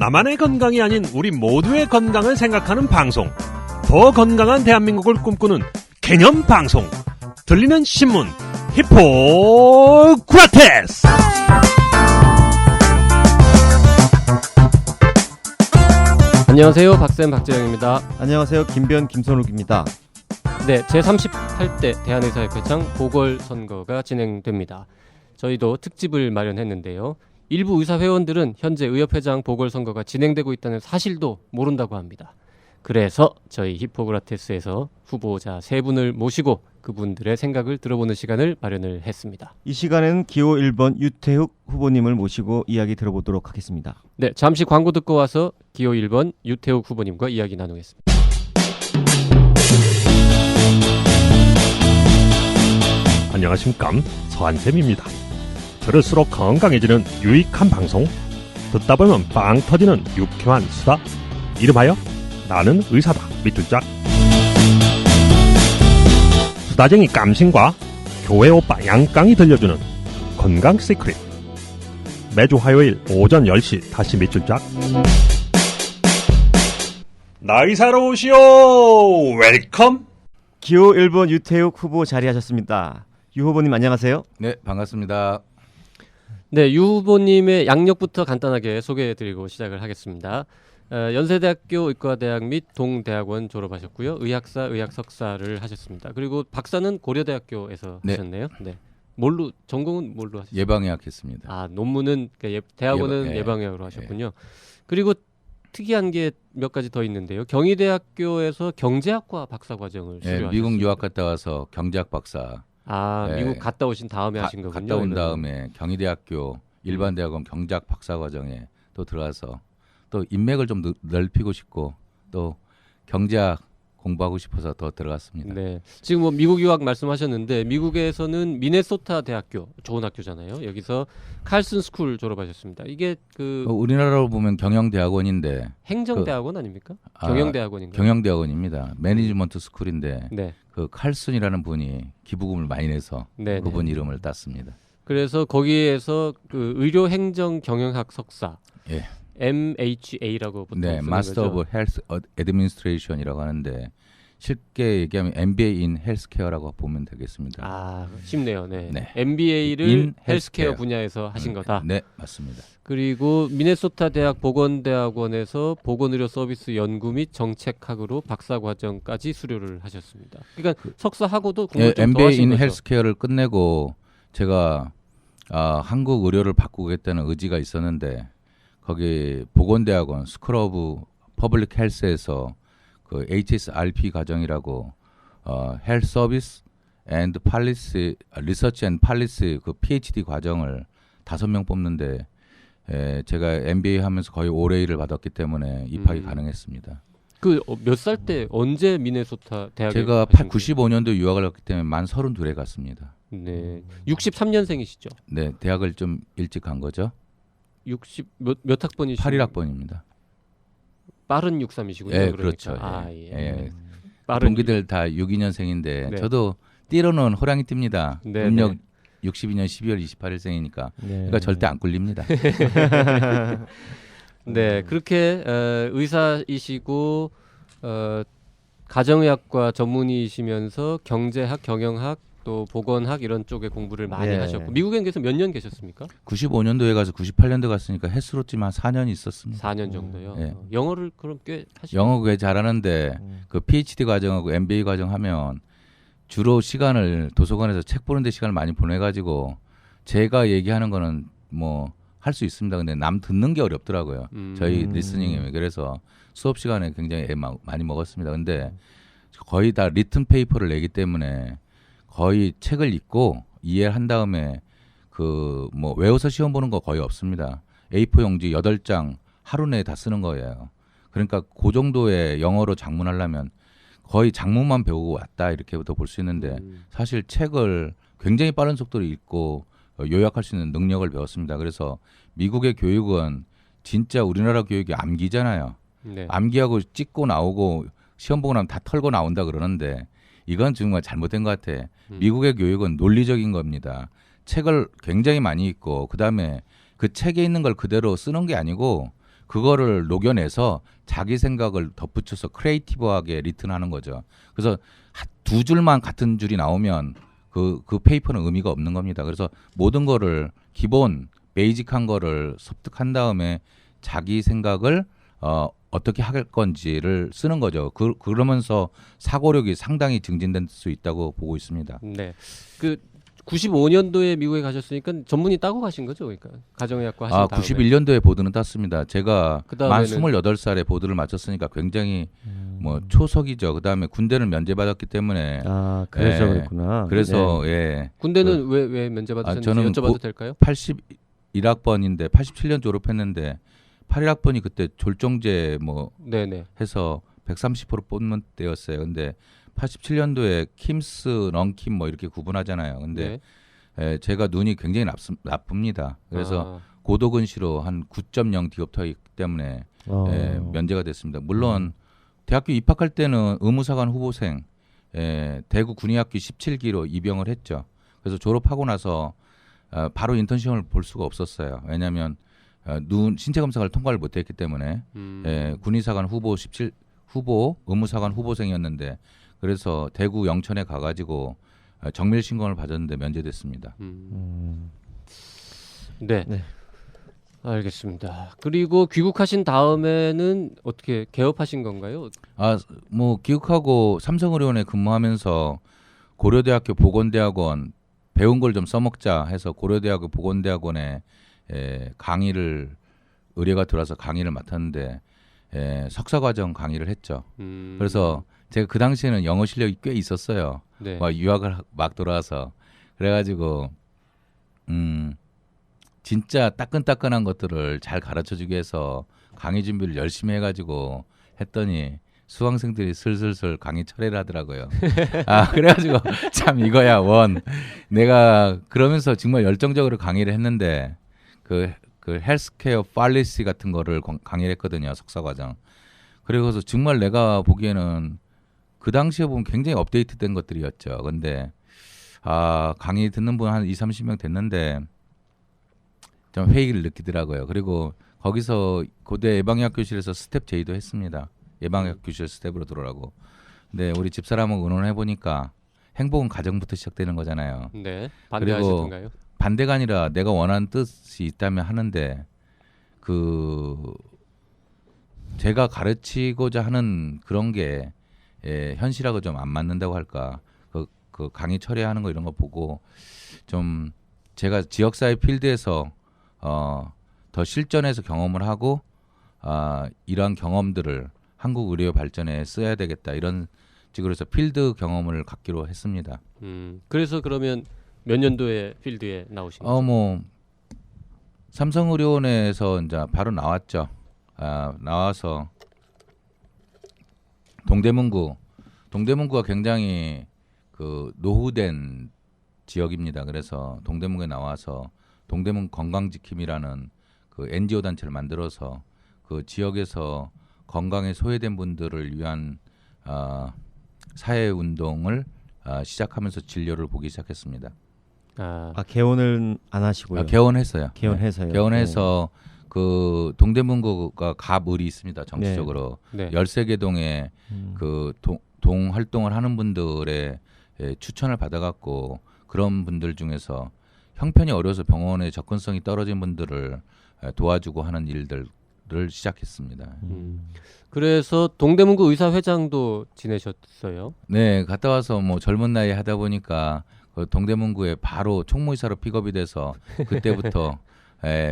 나만의 건강이 아닌 우리 모두의 건강을 생각하는 방송. 더 건강한 대한민국을 꿈꾸는 개념 방송. 들리는 신문 히포크라테스. 안녕하세요. 박쌤 박재영입니다. 안녕하세요. 김변 김선욱입니다. 네, 제38대 대한의사협회장 보궐선거가 진행됩니다. 저희도 특집을 마련했는데요. 일부 의사회원들은 현재 의협회장 보궐선거가 진행되고 있다는 사실도 모른다고 합니다. 그래서 저희 히포크라테스에서 후보자 3분을 모시고 그분들의 생각을 들어보는 시간을 마련을 했습니다. 이 시간에는 기호 1번 유태욱 후보님을 모시고 이야기 들어보도록 하겠습니다. 네, 잠시 광고 듣고 와서 기호 1번 유태욱 후보님과 이야기 나누겠습니다. 안녕하십니까, 서한샘입니다. 들을수록 건강해지는 유익한 방송, 듣다 보면 빵 터지는 유쾌한 수다, 이름하여 나는 의사다 밑줄짝. 수다쟁이 깜신과 교회 오빠 양깡이 들려주는 건강 시크릿. 매주 화요일 오전 10시 다시 밑줄짝. 나 의사로 오시오. 웰컴. 기호 1번 유태욱 후보 자리하셨습니다. 유 후보님 안녕하세요. 네, 반갑습니다. 네, 유 후보님의 양력부터 간단하게 소개해드리고 시작을 하겠습니다. 연세대학교 의과대학 및 동대학원 졸업하셨고요. 의학사, 의학석사를 하셨습니다. 그리고 박사는 고려대학교에서 네. 하셨네요. 네. 뭘로 전공은 뭘로 하셨어요? 예방의학했습니다. 아, 논문은 대학원은 예방의학으로 하셨군요. 그리고 특이한 게 몇 가지 더 있는데요. 경희대학교에서 경제학과 박사 과정을 수료하셨습니다. 미국 유학 갔다 와서 경제학 박사. 아, 미국 갔다 오신 다음에 하신 거군요. 갔다 온 다음에 경희대학교 일반대학원 경제학 박사 과정에 또 들어와서 또 인맥을 좀 넓히고 싶고 또 경제학 공부하고 싶어서 더 들어갔습니다. 네, 지금 뭐 미국 유학 말씀하셨는데 미국에서는 미네소타 대학교, 좋은 학교잖아요. 여기서 칼슨 스쿨 졸업하셨습니다. 이게 우리나라로 보면 경영대학원인데 행정대학원 아닙니까? 경영대학원인가요? 경영대학원입니다. 매니지먼트 스쿨인데 네. 그 칼슨이라는 분이 기부금을 많이 내서 네, 그분 네. 이름을 땄습니다. 그래서 거기에서 그 의료행정경영학 석사, 예. MHA라고 보통 네, 쓰는 마스터 거죠. 오브 헬스 애드미니스트레이션이라고 하는데 쉽게 얘기하면 MBA 인 헬스케어라고 보면 되겠습니다. 아, 쉽네요. 네. 네. MBA를 인 헬스케어 헬스케어. 분야에서 하신 거다. 네, 맞습니다. 그리고 미네소타 대학 보건대학원에서 보건의료 서비스 연구 및 정책학으로 박사 과정까지 수료를 하셨습니다. 그러니까 석사하고도 공부를 좀 더 MBA 하신 인 거죠. 헬스케어를 끝내고 제가 한국 의료를 바꾸겠다는 의지가 있었는데 거기 보건대학원 스쿨 오브 퍼블릭 헬스에서 그 HSRP 과정이라고 헬스 서비스 앤드 팔리시 리서치 앤 팔리시 그 PhD 과정을 5명 뽑는데 제가 MBA 하면서 거의 5레이를 받았기 때문에 입학이 가능했습니다. 그 몇 살 때 언제 미네소타 대학에 제가 가신 거예요? 95년도 유학을 갔기 때문에 만 32에 갔습니다. 네. 63년생이시죠? 네, 대학을 좀 일찍 간 거죠. 60 몇 학번이시죠? 81학번입니다. 빠른 63이시군요. 예, 그러니까. 그렇죠. 아, 예. 예. 예. 빠른 동기들 다 62년생인데 네. 저도 띠로는 호랑이 띱니다. 네, 음력 네. 62년 12월 28일생이니까 네. 그러니까 절대 안 꿀립니다. 네, 그렇게 의사이시고 가정의학과 전문의이시면서 경제학, 경영학, 또 보건학 이런 쪽에 공부를 많이 네. 하셨고 미국에 계서 몇 년 계셨습니까? 95년도에 가서 98년도 갔으니까 햇수로지만 4년 있었습니다. 4년 정도요. 네. 영어를 그럼 꽤 하시죠? 영어 꽤 잘하는데 그 PhD 과정하고 MBA 과정 하면 주로 시간을 도서관에서 책 보는 데 시간을 많이 보내가지고 제가 얘기하는 거는 뭐 할 수 있습니다. 근데 남 듣는 게 어렵더라고요. 저희 리스닝에. 그래서 수업 시간에 굉장히 많이 먹었습니다. 근데 거의 다 리튼 페이퍼를 내기 때문에 거의 책을 읽고 이해를 한 다음에 그 뭐 외워서 시험 보는 거 거의 없습니다. A4 용지 8장 하루 내에 다 쓰는 거예요. 그러니까 그 정도의 영어로 작문하려면 거의 작문만 배우고 왔다 이렇게부터 볼 수 있는데 사실 책을 굉장히 빠른 속도로 읽고 요약할 수 있는 능력을 배웠습니다. 그래서 미국의 교육은 진짜 우리나라 교육이 암기잖아요. 네. 암기하고 찍고 나오고 시험 보고 나면 다 털고 나온다 그러는데 이건 정말 잘못된 것 같아. 미국의 교육은 논리적인 겁니다. 책을 굉장히 많이 읽고 그다음에 그 책에 있는 걸 그대로 쓰는 게 아니고 그거를 녹여내서 자기 생각을 덧붙여서 크리에이티브하게 리튼하는 거죠. 그래서 두 줄만 같은 줄이 나오면 그 페이퍼는 의미가 없는 겁니다. 그래서 모든 거를 기본 베이직한 거를 습득한 다음에 자기 생각을 어떻게 할 건지를 쓰는 거죠. 그러면서 사고력이 상당히 증진될 수 있다고 보고 있습니다. 네. 그 95년도에 미국에 가셨으니까 전문의 따고 가신 거죠, 그러니까 가정의학과 하신 다음에. 91년도에 보드는 땄습니다. 제가 만 그다음에는 28살에 보드를 마쳤으니까 굉장히 뭐 초석이죠. 그다음에 군대는 면제받았기 때문에 그래서 예. 그랬구나. 그래서 네. 예. 군대는 왜 면제받으셨는지 저는 여쭤봐도 될까요? 81학번인데 87년 졸업했는데 81학번이 그때 졸정제 뭐 네네. 해서 130% 뽑는 때였어요. 근데 87년도에 킴스, 넌킴 뭐 이렇게 구분하잖아요. 근데 네. 제가 눈이 굉장히 나쁩니다. 그래서 고도근시로 한 9.0 디옵터이기 때문에 면제가 됐습니다. 물론 대학교 입학할 때는 의무사관 후보생 대구 군의학교 17기로 입영을 했죠. 그래서 졸업하고 나서 바로 인턴시험을 볼 수가 없었어요. 왜냐하면 눈 신체 검사를 통과를 못했기 때문에 군의사관 후보 의무사관 후보생이었는데 그래서 대구 영천에 가가지고 정밀 신검을 받았는데 면제됐습니다. 네. 네. 알겠습니다. 그리고 귀국하신 다음에는 어떻게 개업하신 건가요? 뭐 귀국하고 삼성의료원에 근무하면서 고려대학교 보건대학원 배운 걸 좀 써먹자 해서 고려대학교 보건대학원에 강의를 의뢰가 들어와서 강의를 맡았는데 석사과정 강의를 했죠. 그래서 제가 그 당시에는 영어 실력이 꽤 있었어요. 네. 막 유학을 막 돌아와서 그래가지고 진짜 따끈따끈한 것들을 잘 가르쳐주기 위해서 강의 준비를 열심히 해가지고 했더니 수강생들이 슬슬슬 강의 철회를 하더라고요. 그래가지고 참 이거야 내가 그러면서 정말 열정적으로 강의를 했는데 그 헬스케어 팔리시 같은 거를 강의를 했거든요. 석사과정. 그래서 정말 내가 보기에는 그 당시에 보면 굉장히 업데이트된 것들이었죠. 근데 강의 듣는 분 한 20-30명 됐는데 좀 회의를 느끼더라고요. 그리고 거기서 고대 예방의학 교실에서 스텝 제의도 했습니다. 예방의학 교실 스텝으로 들어오라고. 근데 우리 집사람하고 의논해 보니까 행복은 가정부터 시작되는 거잖아요. 네. 반대하시던가요? 반대가 아니라 내가 원하는 뜻이 있다면 하는데 제가 가르치고자 하는 그런 게 현실하고 좀 안 맞는다고 할까. 그 강의 철회하는 거 이런 거 보고 좀 제가 지역사회 필드에서 더 실전에서 경험을 하고 이러한 경험들을 한국 의료 발전에 써야 되겠다 이런 식으로 해서 필드 경험을 갖기로 했습니다. 그래서 그러면 몇 년도에 필드에 나오신 거죠? 뭐 삼성의료원에서 이제 바로 나왔죠. 나와서 동대문구가 굉장히 그 노후된 지역입니다. 그래서 동대문구에 나와서 동대문 건강지킴이라는 그 NGO 단체를 만들어서 그 지역에서 건강에 소외된 분들을 위한 사회 운동을 시작하면서 진료를 보기 시작했습니다. 개원은 안 하시고요. 개원했어요. 개원해서요. 개원해서 그 동대문구가 갑을이 있습니다. 정치적으로. 네. 13개 동에 그 동 활동을 하는 분들의 추천을 받아갖고 그런 분들 중에서 형편이 어려서 병원에 접근성이 떨어진 분들을 도와주고 하는 일들을 시작했습니다. 그래서 동대문구 의사회장도 지내셨어요? 네, 갔다 와서 뭐 젊은 나이에 하다 보니까 그 동대문구에 바로 총무이사로 픽업이 돼서 그때부터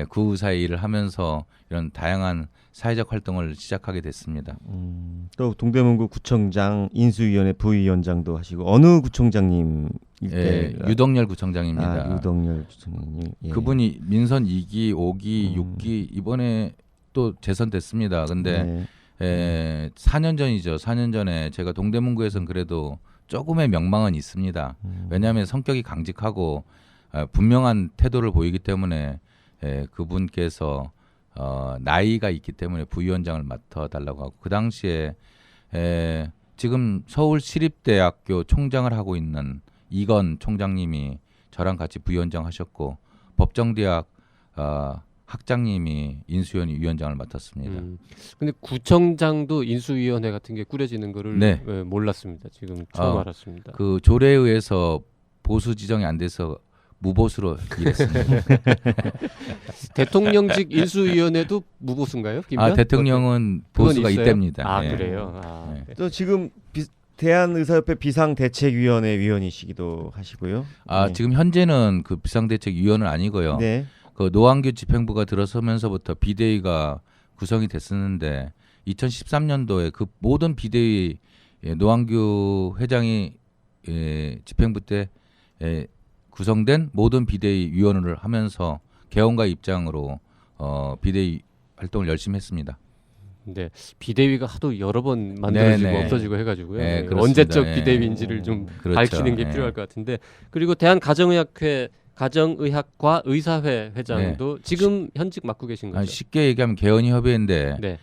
구의사의 일을 하면서 이런 다양한 사회적 활동을 시작하게 됐습니다. 또 동대문구 구청장, 인수위원회 부위원장도 하시고 어느 구청장님? 유덕열 구청장입니다. 유덕열 구청장님. 그분이 민선 2기, 5기, 6기 이번에 또 재선됐습니다. 근데 4년 전이죠. 4년 전에 제가 동대문구에서는 그래도 조금의 명망은 있습니다. 왜냐하면 성격이 강직하고 분명한 태도를 보이기 때문에 그분께서 나이가 있기 때문에 부위원장을 맡아달라고 하고 그 당시에 지금 서울시립대학교 총장을 하고 있는 이건 총장님이 저랑 같이 부위원장 하셨고 법정대학 학장님이 인수위원장을 맡았습니다. 근데 구청장도 인수위원회 같은 게 꾸려지는 거를 네. 몰랐습니다. 지금 처음 알았습니다. 그 조례에 의해서 보수 지정이 안 돼서 무보수로 일했습니다. 대통령직 인수위원회도 무보수인가요? 대통령은 그건 보수가 있어요? 이때입니다. 예. 그래요. 네. 또 지금 대한의사협회 비상대책위원회 위원이시기도 하시고요. 네. 지금 현재는 그 비상대책위원은 아니고요. 네. 그 노한규 집행부가 들어서면서부터 비대위가 구성이 됐었는데 2013년도에 그 모든 비대위 노한규 회장이 집행부 때 구성된 모든 비대위 위원을 하면서 개헌과 입장으로 비대위 활동을 열심히 했습니다. 네, 비대위가 하도 여러 번 만들어지고 네네. 없어지고 해가지고요. 네, 네, 그렇습니다. 언제적 네. 비대위인지를 좀 그렇죠. 밝히는 게 네. 필요할 것 같은데 그리고 대한가정의학회 가정의학과 의사회 회장도 지금 현직 맡고 계신 거죠? 쉽게 얘기하면 개헌이 협의회인데 네.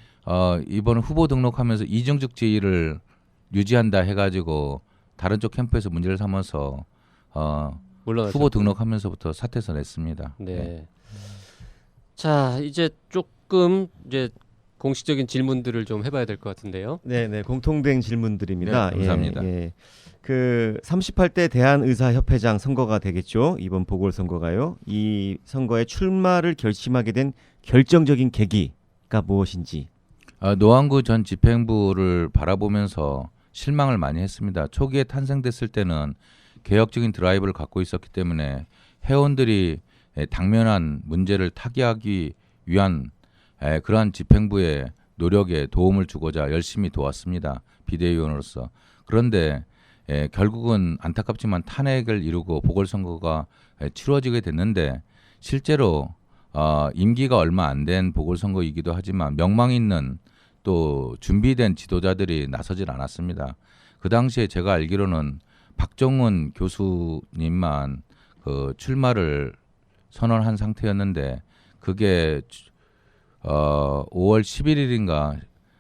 이번 후보 등록하면서 이중직 지위를 유지한다 해가지고 다른 쪽 캠프에서 문제를 삼아서 물러나셨고. 후보 등록하면서부터 사퇴서 냈습니다. 네. 자, 이제 조금 이제 공식적인 질문들을 좀 해봐야 될 것 같은데요. 네, 공통된 질문들입니다. 네, 감사합니다. 예. 그 38대 대한의사협회장 선거가 되겠죠. 이번 보궐선거가요. 이 선거에 출마를 결심하게 된 결정적인 계기가 무엇인지. 노한구 전 집행부를 바라보면서 실망을 많이 했습니다. 초기에 탄생됐을 때는 개혁적인 드라이브를 갖고 있었기 때문에 회원들이 당면한 문제를 타개하기 위한 그러한 집행부의 노력에 도움을 주고자 열심히 도왔습니다. 비대위원으로서. 그런데 결국은 안타깝지만 탄핵을 이루고 보궐선거가 치러지게 됐는데 실제로 임기가 얼마 안 된 보궐선거이기도 하지만 명망 있는 또 준비된 지도자들이 나서질 않았습니다. 그 당시에 제가 알기로는 박정훈 교수님만 그 출마를 선언한 상태였는데 그게 5월 11일인가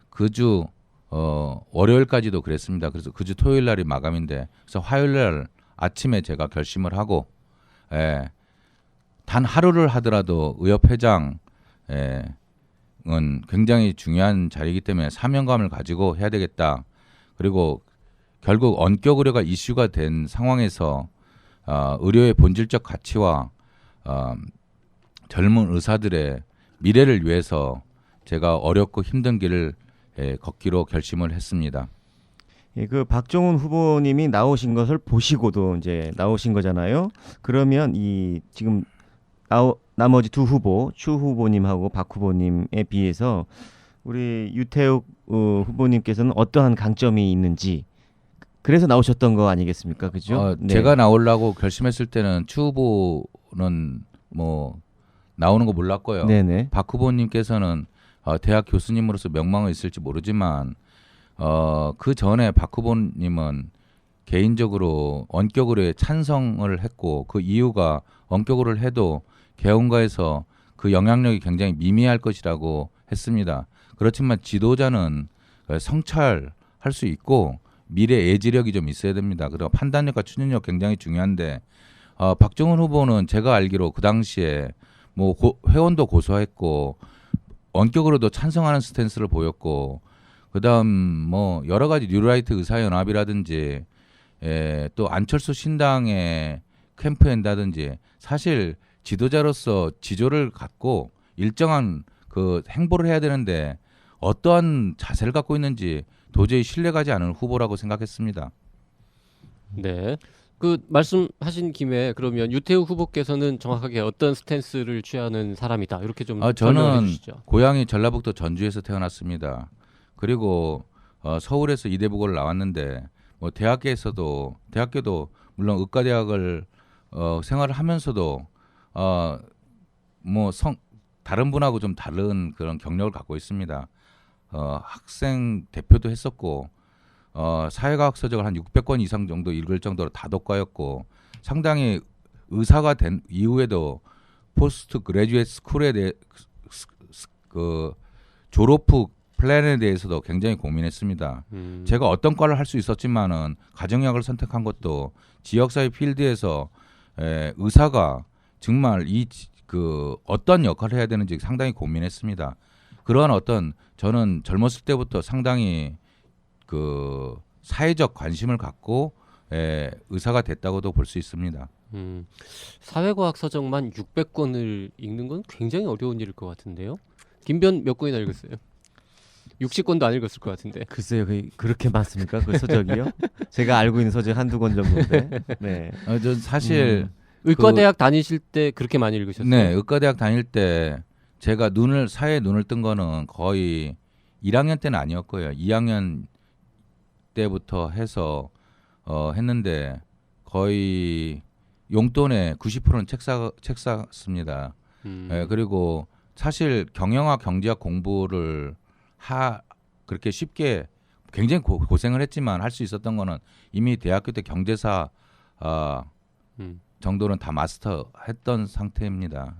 그주 월요일까지도 그랬습니다. 그래서 그주 토요일 날이 마감인데 그래서 화요일 날 아침에 제가 결심을 하고 단 하루를 하더라도 의협회장은 굉장히 중요한 자리이기 때문에 사명감을 가지고 해야 되겠다. 그리고 결국 원격 의료가 이슈가 된 상황에서 의료의 본질적 가치와 젊은 의사들의 미래를 위해서 제가 어렵고 힘든 길을 걷기로 결심을 했습니다. 예, 그 박정훈 후보님이 나오신 것을 보시고도 이제 나오신 거잖아요. 그러면 이 지금 나머지 두 후보, 추 후보님하고 박 후보님에 비해서 우리 유태욱 후보님께서는 어떠한 강점이 있는지 그래서 나오셨던 거 아니겠습니까? 그죠? 네. 제가 나오려고 결심했을 때는 추 후보는 뭐 나오는 거 몰랐고요. 네네. 박 후보님께서는 대학 교수님으로서 명망은 있을지 모르지만 그 전에 박 후보님은 개인적으로 원격으로에 찬성을 했고 그 이유가 원격으로 해도 개헌가에서 그 영향력이 굉장히 미미할 것이라고 했습니다. 그렇지만 지도자는 성찰할 수 있고 미래 예지력이 좀 있어야 됩니다. 그리고 판단력과 추진력 굉장히 중요한데 박정훈 후보는 제가 알기로 그 당시에 뭐 회원도 고소했고 원격으로도 찬성하는 스탠스를 보였고 그다음 뭐 여러 가지 뉴라이트 의사연합이라든지 또 안철수 신당의 캠프한다든지 사실 지도자로서 지조를 갖고 일정한 그 행보를 해야 되는데 어떠한 자세를 갖고 있는지 도저히 신뢰가지 않은 후보라고 생각했습니다. 네. 그 말씀하신 김에 그러면 유태욱 후보께서는 정확하게 어떤 스탠스를 취하는 사람이다 이렇게 좀 설명해 저는 주시죠. 고향이 전라북도 전주에서 태어났습니다. 그리고 서울에서 이대보고를 나왔는데 뭐 대학교도 물론 의과대학을 생활을 하면서도 다른 분하고 좀 다른 그런 경력을 갖고 있습니다. 학생 대표도 했었고 사회과학 서적을 한 600권 이상 정도 읽을 정도로 다독가였고 상당히 의사가 된 이후에도 포스트 그레주에이트 스쿨에 대해 그 졸업 후 플랜에 대해서도 굉장히 고민했습니다. 제가 어떤 과를 할 수 있었지만은 가정의학을 선택한 것도 지역사회 필드에서 의사가 정말 그 어떤 역할을 해야 되는지 상당히 고민했습니다. 그러한 어떤 저는 젊었을 때부터 상당히 그 사회적 관심을 갖고 의사가 됐다고도 볼 수 있습니다. 사회과학 서적만 600권을 읽는 건 굉장히 어려운 일일 것 같은데요. 김변 몇 권이나 읽었어요? 60권도 안 읽었을 것 같은데. 글쎄요, 그렇게 많습니까? 그 서적이요? 제가 알고 있는 서적 한두 권 정도인데. 네. 저 사실 의과대학 다니실 때 그렇게 많이 읽으셨어요? 네, 의과대학 다닐 때 제가 사회에 눈을 뜬 거는 거의 1학년 때는 아니었고요. 2학년 때부터 해서 했는데 거의 용돈의 90%는 책 샀습니다. 그리고 사실 경영학, 경제학 공부를 그렇게 쉽게 굉장히 고생을 했지만 할 수 있었던 거는 이미 대학교 때 경제사 정도는 다 마스터했던 상태입니다.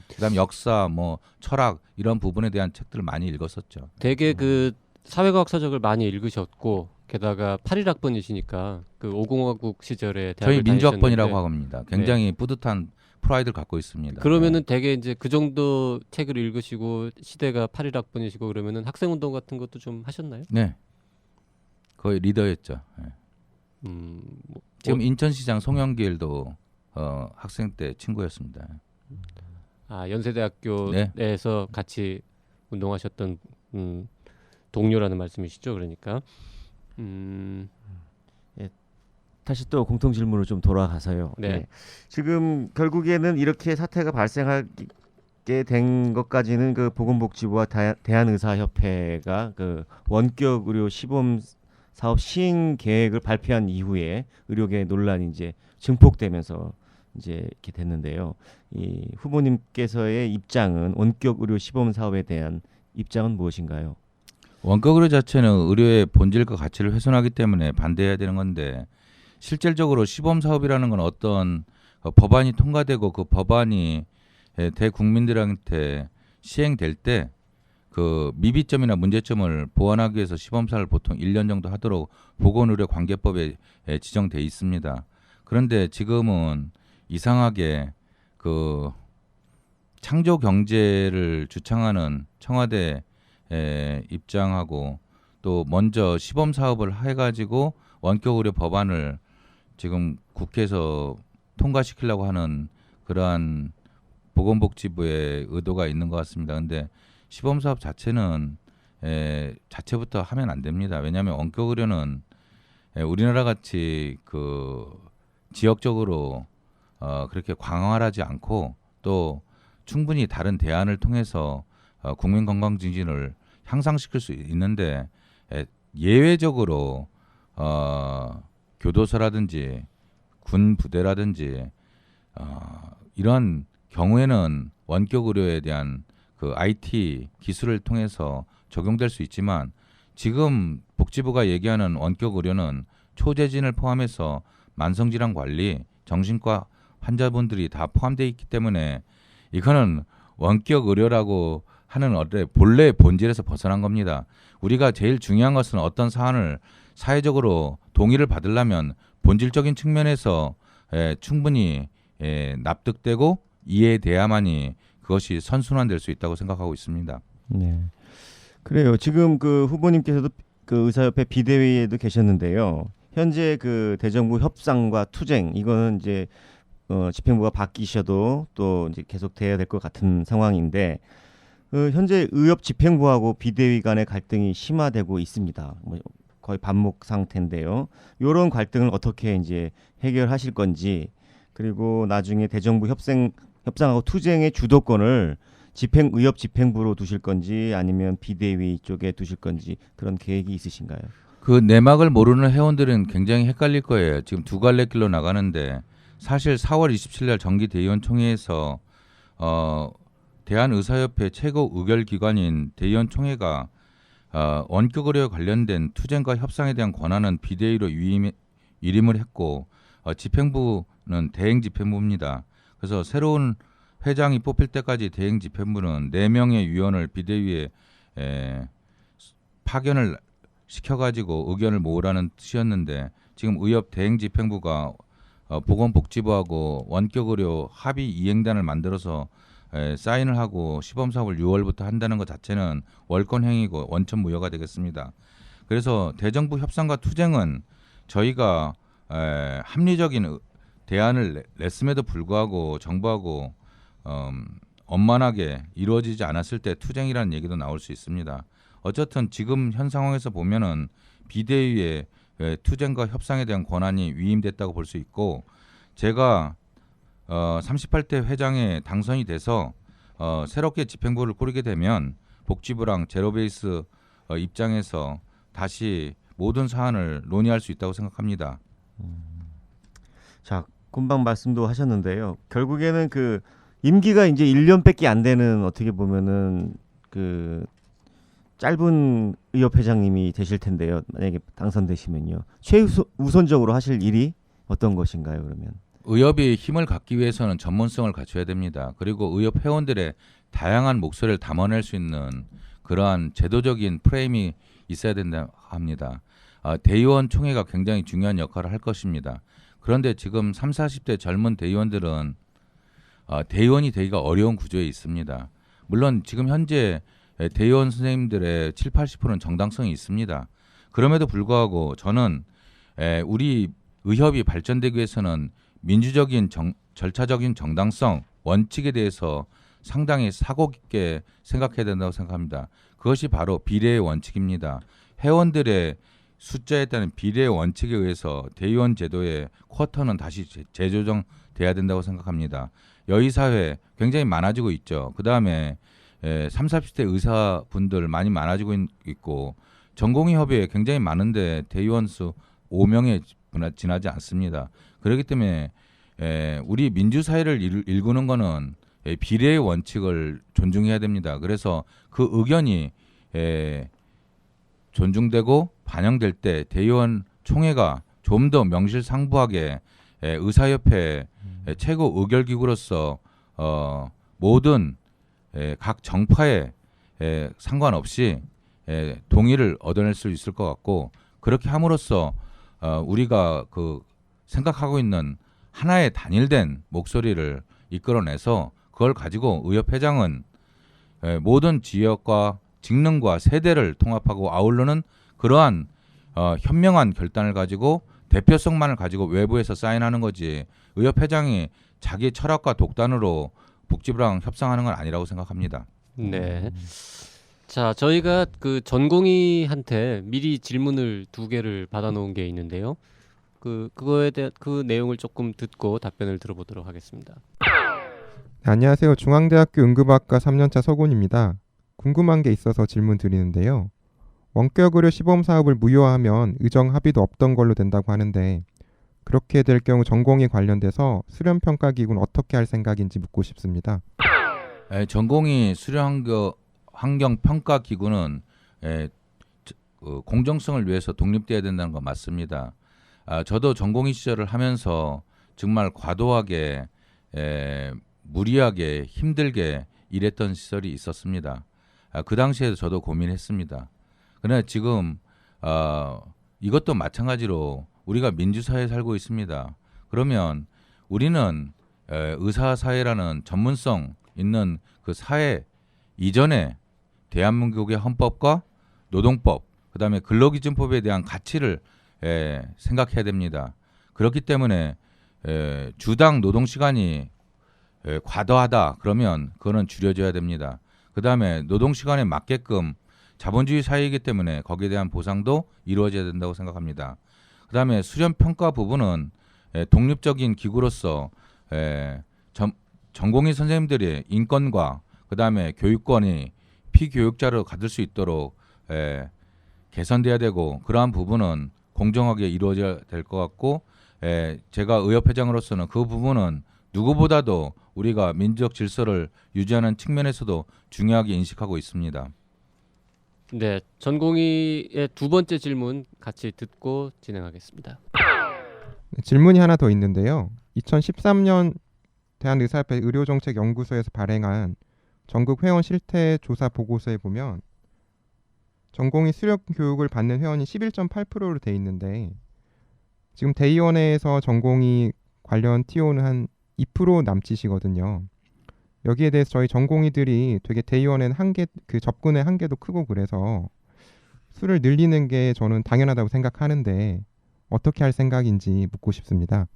그다음 역사, 뭐 철학 이런 부분에 대한 책들을 많이 읽었었죠. 되게 그 사회과학 서적을 많이 읽으셨고 게다가 81학번이시니까 그 5공화국 시절에 대학을 저희 민주학번이라고 다니셨는데 합니다. 굉장히 뿌듯한 프라이드를 갖고 있습니다. 그러면은 되게 이제 그 정도 책을 읽으시고 시대가 81학번이시고 그러면은 학생운동 같은 것도 좀 하셨나요? 네, 거의 리더였죠. 네. 뭐, 지금 인천시장 송영길도 학생 때 친구였습니다. 연세대학교 네. 내에서 같이 운동하셨던 동료라는 말씀이시죠? 그러니까 다시 또 공통 질문으로 좀 돌아가서요. 네. 지금 결국에는 이렇게 사태가 발생하게 된 것까지는 그 보건복지부와 대한의사협회가 그 원격 의료 시범 사업 시행 계획을 발표한 이후에 의료계 논란이 이제 증폭되면서 이제 이렇게 됐는데요. 이 후보님께서의 입장은 원격 의료 시범 사업에 대한 입장은 무엇인가요? 원격 의료 자체는 의료의 본질과 가치를 훼손하기 때문에 반대해야 되는 건데 실질적으로 시범 사업이라는 건 어떤 법안이 통과되고 그 법안이 대국민들한테 시행될 때 그 미비점이나 문제점을 보완하기 위해서 시범 사업을 보통 1년 정도 하도록 보건의료관계법에 지정돼 있습니다. 그런데 지금은 이상하게 그 창조 경제를 주창하는 청와대 입장하고 또 먼저 시범 사업을 해가지고 원격 의료 법안을 지금 국회에서 통과시키려고 하는 그러한 보건복지부의 의도가 있는 것 같습니다. 그런데 시범 사업 자체는 자체부터 하면 안 됩니다. 왜냐하면 원격 의료는 우리나라 같이 그 지역적으로 그렇게 광활하지 않고 또 충분히 다른 대안을 통해서 국민 건강 증진을 향상시킬 수 있는데 예외적으로 교도소라든지 군 부대라든지 이런 경우에는 원격 의료에 대한 그 IT 기술을 통해서 적용될 수 있지만 지금 복지부가 얘기하는 원격 의료는 초재진을 포함해서 만성질환 관리, 정신과 환자분들이 다 포함되어 있기 때문에 이거는 원격 의료라고 하는 본래 본질에서 벗어난 겁니다. 우리가 제일 중요한 것은 어떤 사안을 사회적으로 동의를 받으려면 본질적인 측면에서 충분히 납득되고 이해돼야만이 그것이 선순환될 수 있다고 생각하고 있습니다. 네, 그래요. 지금 그 후보님께서도 그 의사협회 비대위에도 계셨는데요. 현재 그 대정부 협상과 투쟁 이거는 이제 집행부가 바뀌셔도 또 이제 계속 돼야 될 것 같은 상황인데 현재 의협 집행부하고 비대위 간의 갈등이 심화되고 있습니다. 거의 반목 상태인데요. 이런 갈등을 어떻게 이제 해결하실 건지 그리고 나중에 대정부 협상하고 투쟁의 주도권을 의협 집행부로 두실 건지 아니면 비대위 쪽에 두실 건지 그런 계획이 있으신가요? 그 내막을 모르는 회원들은 굉장히 헷갈릴 거예요. 지금 두 갈래 길로 나가는데 사실 4월 27일 날 정기 대의원 총회에서 대한의사협회 최고 의결기관인 대의원 총회가 원격 의료에 관련된 투쟁과 협상에 대한 권한은 비대위로 위임을 했고 집행부는 대행 집행부입니다. 그래서 새로운 회장이 뽑힐 때까지 대행 집행부는 4명의 위원을 비대위에 파견을 시켜가지고 의견을 모으라는 뜻이었는데 지금 의협 대행 집행부가 보건복지부하고 원격의료 합의 이행단을 만들어서 사인을 하고 시범 사업을 6월부터 한다는 것 자체는 월권 행위고 원천 무효가 되겠습니다. 그래서 대정부 협상과 투쟁은 저희가 합리적인 대안을 냈음에도 불구하고 정부하고 원만하게 이루어지지 않았을 때 투쟁이라는 얘기도 나올 수 있습니다. 어쨌든 지금 현 상황에서 보면은 비대위에 투쟁과 협상에 대한 권한이 위임됐다고 볼 수 있고, 제가 38대 회장에 당선이 돼서 새롭게 집행부를 꾸리게 되면 복지부랑 제로베이스 입장에서 다시 모든 사안을 논의할 수 있다고 생각합니다. 자, 금방 말씀도 하셨는데요. 결국에는 그 임기가 이제 1년밖에 안 되는, 어떻게 보면은 그 짧은 의협회장님이 되실 텐데요. 만약에 당선되시면요. 최우선적으로 하실 일이 어떤 것인가요, 그러면? 의협이 힘을 갖기 위해서는 전문성을 갖춰야 됩니다. 그리고 의협 회원들의 다양한 목소리를 담아낼 수 있는 그러한 제도적인 프레임이 있어야 된다 합니다. 대의원 총회가 굉장히 중요한 역할을 할 것입니다. 그런데 지금 30, 40대 젊은 대의원들은 대의원이 되기가 어려운 구조에 있습니다. 물론 지금 현재 대의원 선생님들의 7, 80%는 정당성이 있습니다. 그럼에도 불구하고 저는 우리 의협이 발전되기 위해서는 민주적인 절차적인 정당성, 원칙에 대해서 상당히 사고 깊게 생각해야 된다고 생각합니다. 그것이 바로 비례의 원칙입니다. 회원들의 숫자에 따른 비례의 원칙에 의해서 대의원 제도의 쿼터는 다시 재조정돼야 된다고 생각합니다. 여의사회 굉장히 많아지고 있죠. 그다음에 30, 40대 의사분들 많이 많아지고 있고, 전공의협의회 굉장히 많은데 대의원 수 5명에 지나지 않습니다. 그렇기 때문에 우리 민주사회를 일구는 거는 비례의 원칙을 존중해야 됩니다. 그래서 그 의견이 존중되고 반영될 때 대의원 총회가 좀 더 명실상부하게 의사협회 최고 의결기구로서 모든 각 정파에 상관없이 동의를 얻어낼 수 있을 것 같고, 그렇게 함으로써 우리가 그 생각하고 있는 하나의 단일된 목소리를 이끌어내서 그걸 가지고 의협회장은 모든 지역과 직능과 세대를 통합하고 아우르는 그러한 현명한 결단을 가지고 대표성만을 가지고 외부에서 사인하는 거지, 의협회장이 자기 철학과 독단으로 복지부랑 협상하는 건 아니라고 생각합니다. 네. 자, 저희가 그 전공의한테 미리 질문을 2개를 받아놓은 게 있는데요. 그거에 대한 그 내용을 조금 듣고 답변을 들어보도록 하겠습니다. 네, 안녕하세요. 중앙대학교 응급학과 3년차 서곤입니다. 궁금한 게 있어서 질문 드리는데요. 원격 의료 시범 사업을 무효화하면 의정 합의도 없던 걸로 된다고 하는데, 그렇게 될 경우 전공의 관련돼서 수련 평가 기구는 어떻게 할 생각인지 묻고 싶습니다. 전공의 수련 환경 평가 기구는 공정성을 위해서 독립돼야 된다는 건 맞습니다. 저도 전공의 시절을 하면서 정말 과도하게 무리하게 힘들게 일했던 시절이 있었습니다. 그 당시에도 저도 고민했습니다. 그러나 지금 이것도 마찬가지로 우리가 민주사회에 살고 있습니다. 그러면 우리는 의사사회라는 전문성 있는 그 사회 이전에 대한민국의 헌법과 노동법, 그다음에 근로기준법에 대한 가치를 생각해야 됩니다. 그렇기 때문에 주당 노동시간이 과도하다 그러면 그거는 줄여줘야 됩니다. 그다음에 노동시간에 맞게끔 자본주의 사회이기 때문에 거기에 대한 보상도 이루어져야 된다고 생각합니다. 그다음에 수련평가 부분은 독립적인 기구로서 전공의 선생님들의 인권과 그다음에 교육권이 피교육자로 가질 수 있도록 개선돼야 되고, 그러한 부분은 공정하게 이루어져야 될 것 같고, 제가 의협회장으로서는 그 부분은 누구보다도 우리가 민주적 질서를 유지하는 측면에서도 중요하게 인식하고 있습니다. 네, 전공의의 2번째 질문 같이 듣고 진행하겠습니다. 네, 질문이 하나 더 있는데요. 2013년 대한의사협회 의료정책연구소에서 발행한 전국 회원 실태 조사 보고서에 보면 전공의 수련 교육을 받는 회원이 11.8%로 돼 있는데, 지금 대의원회에서 전공의 관련 TO는 한 2% 남짓이거든요. 여기에 대해서 저희 전공의들이 되게 대의원의 그 접근의 한계도 크고 그래서 수를 늘리는 게 저는 당연하다고 생각하는데 어떻게 할 생각인지 묻고 싶습니다.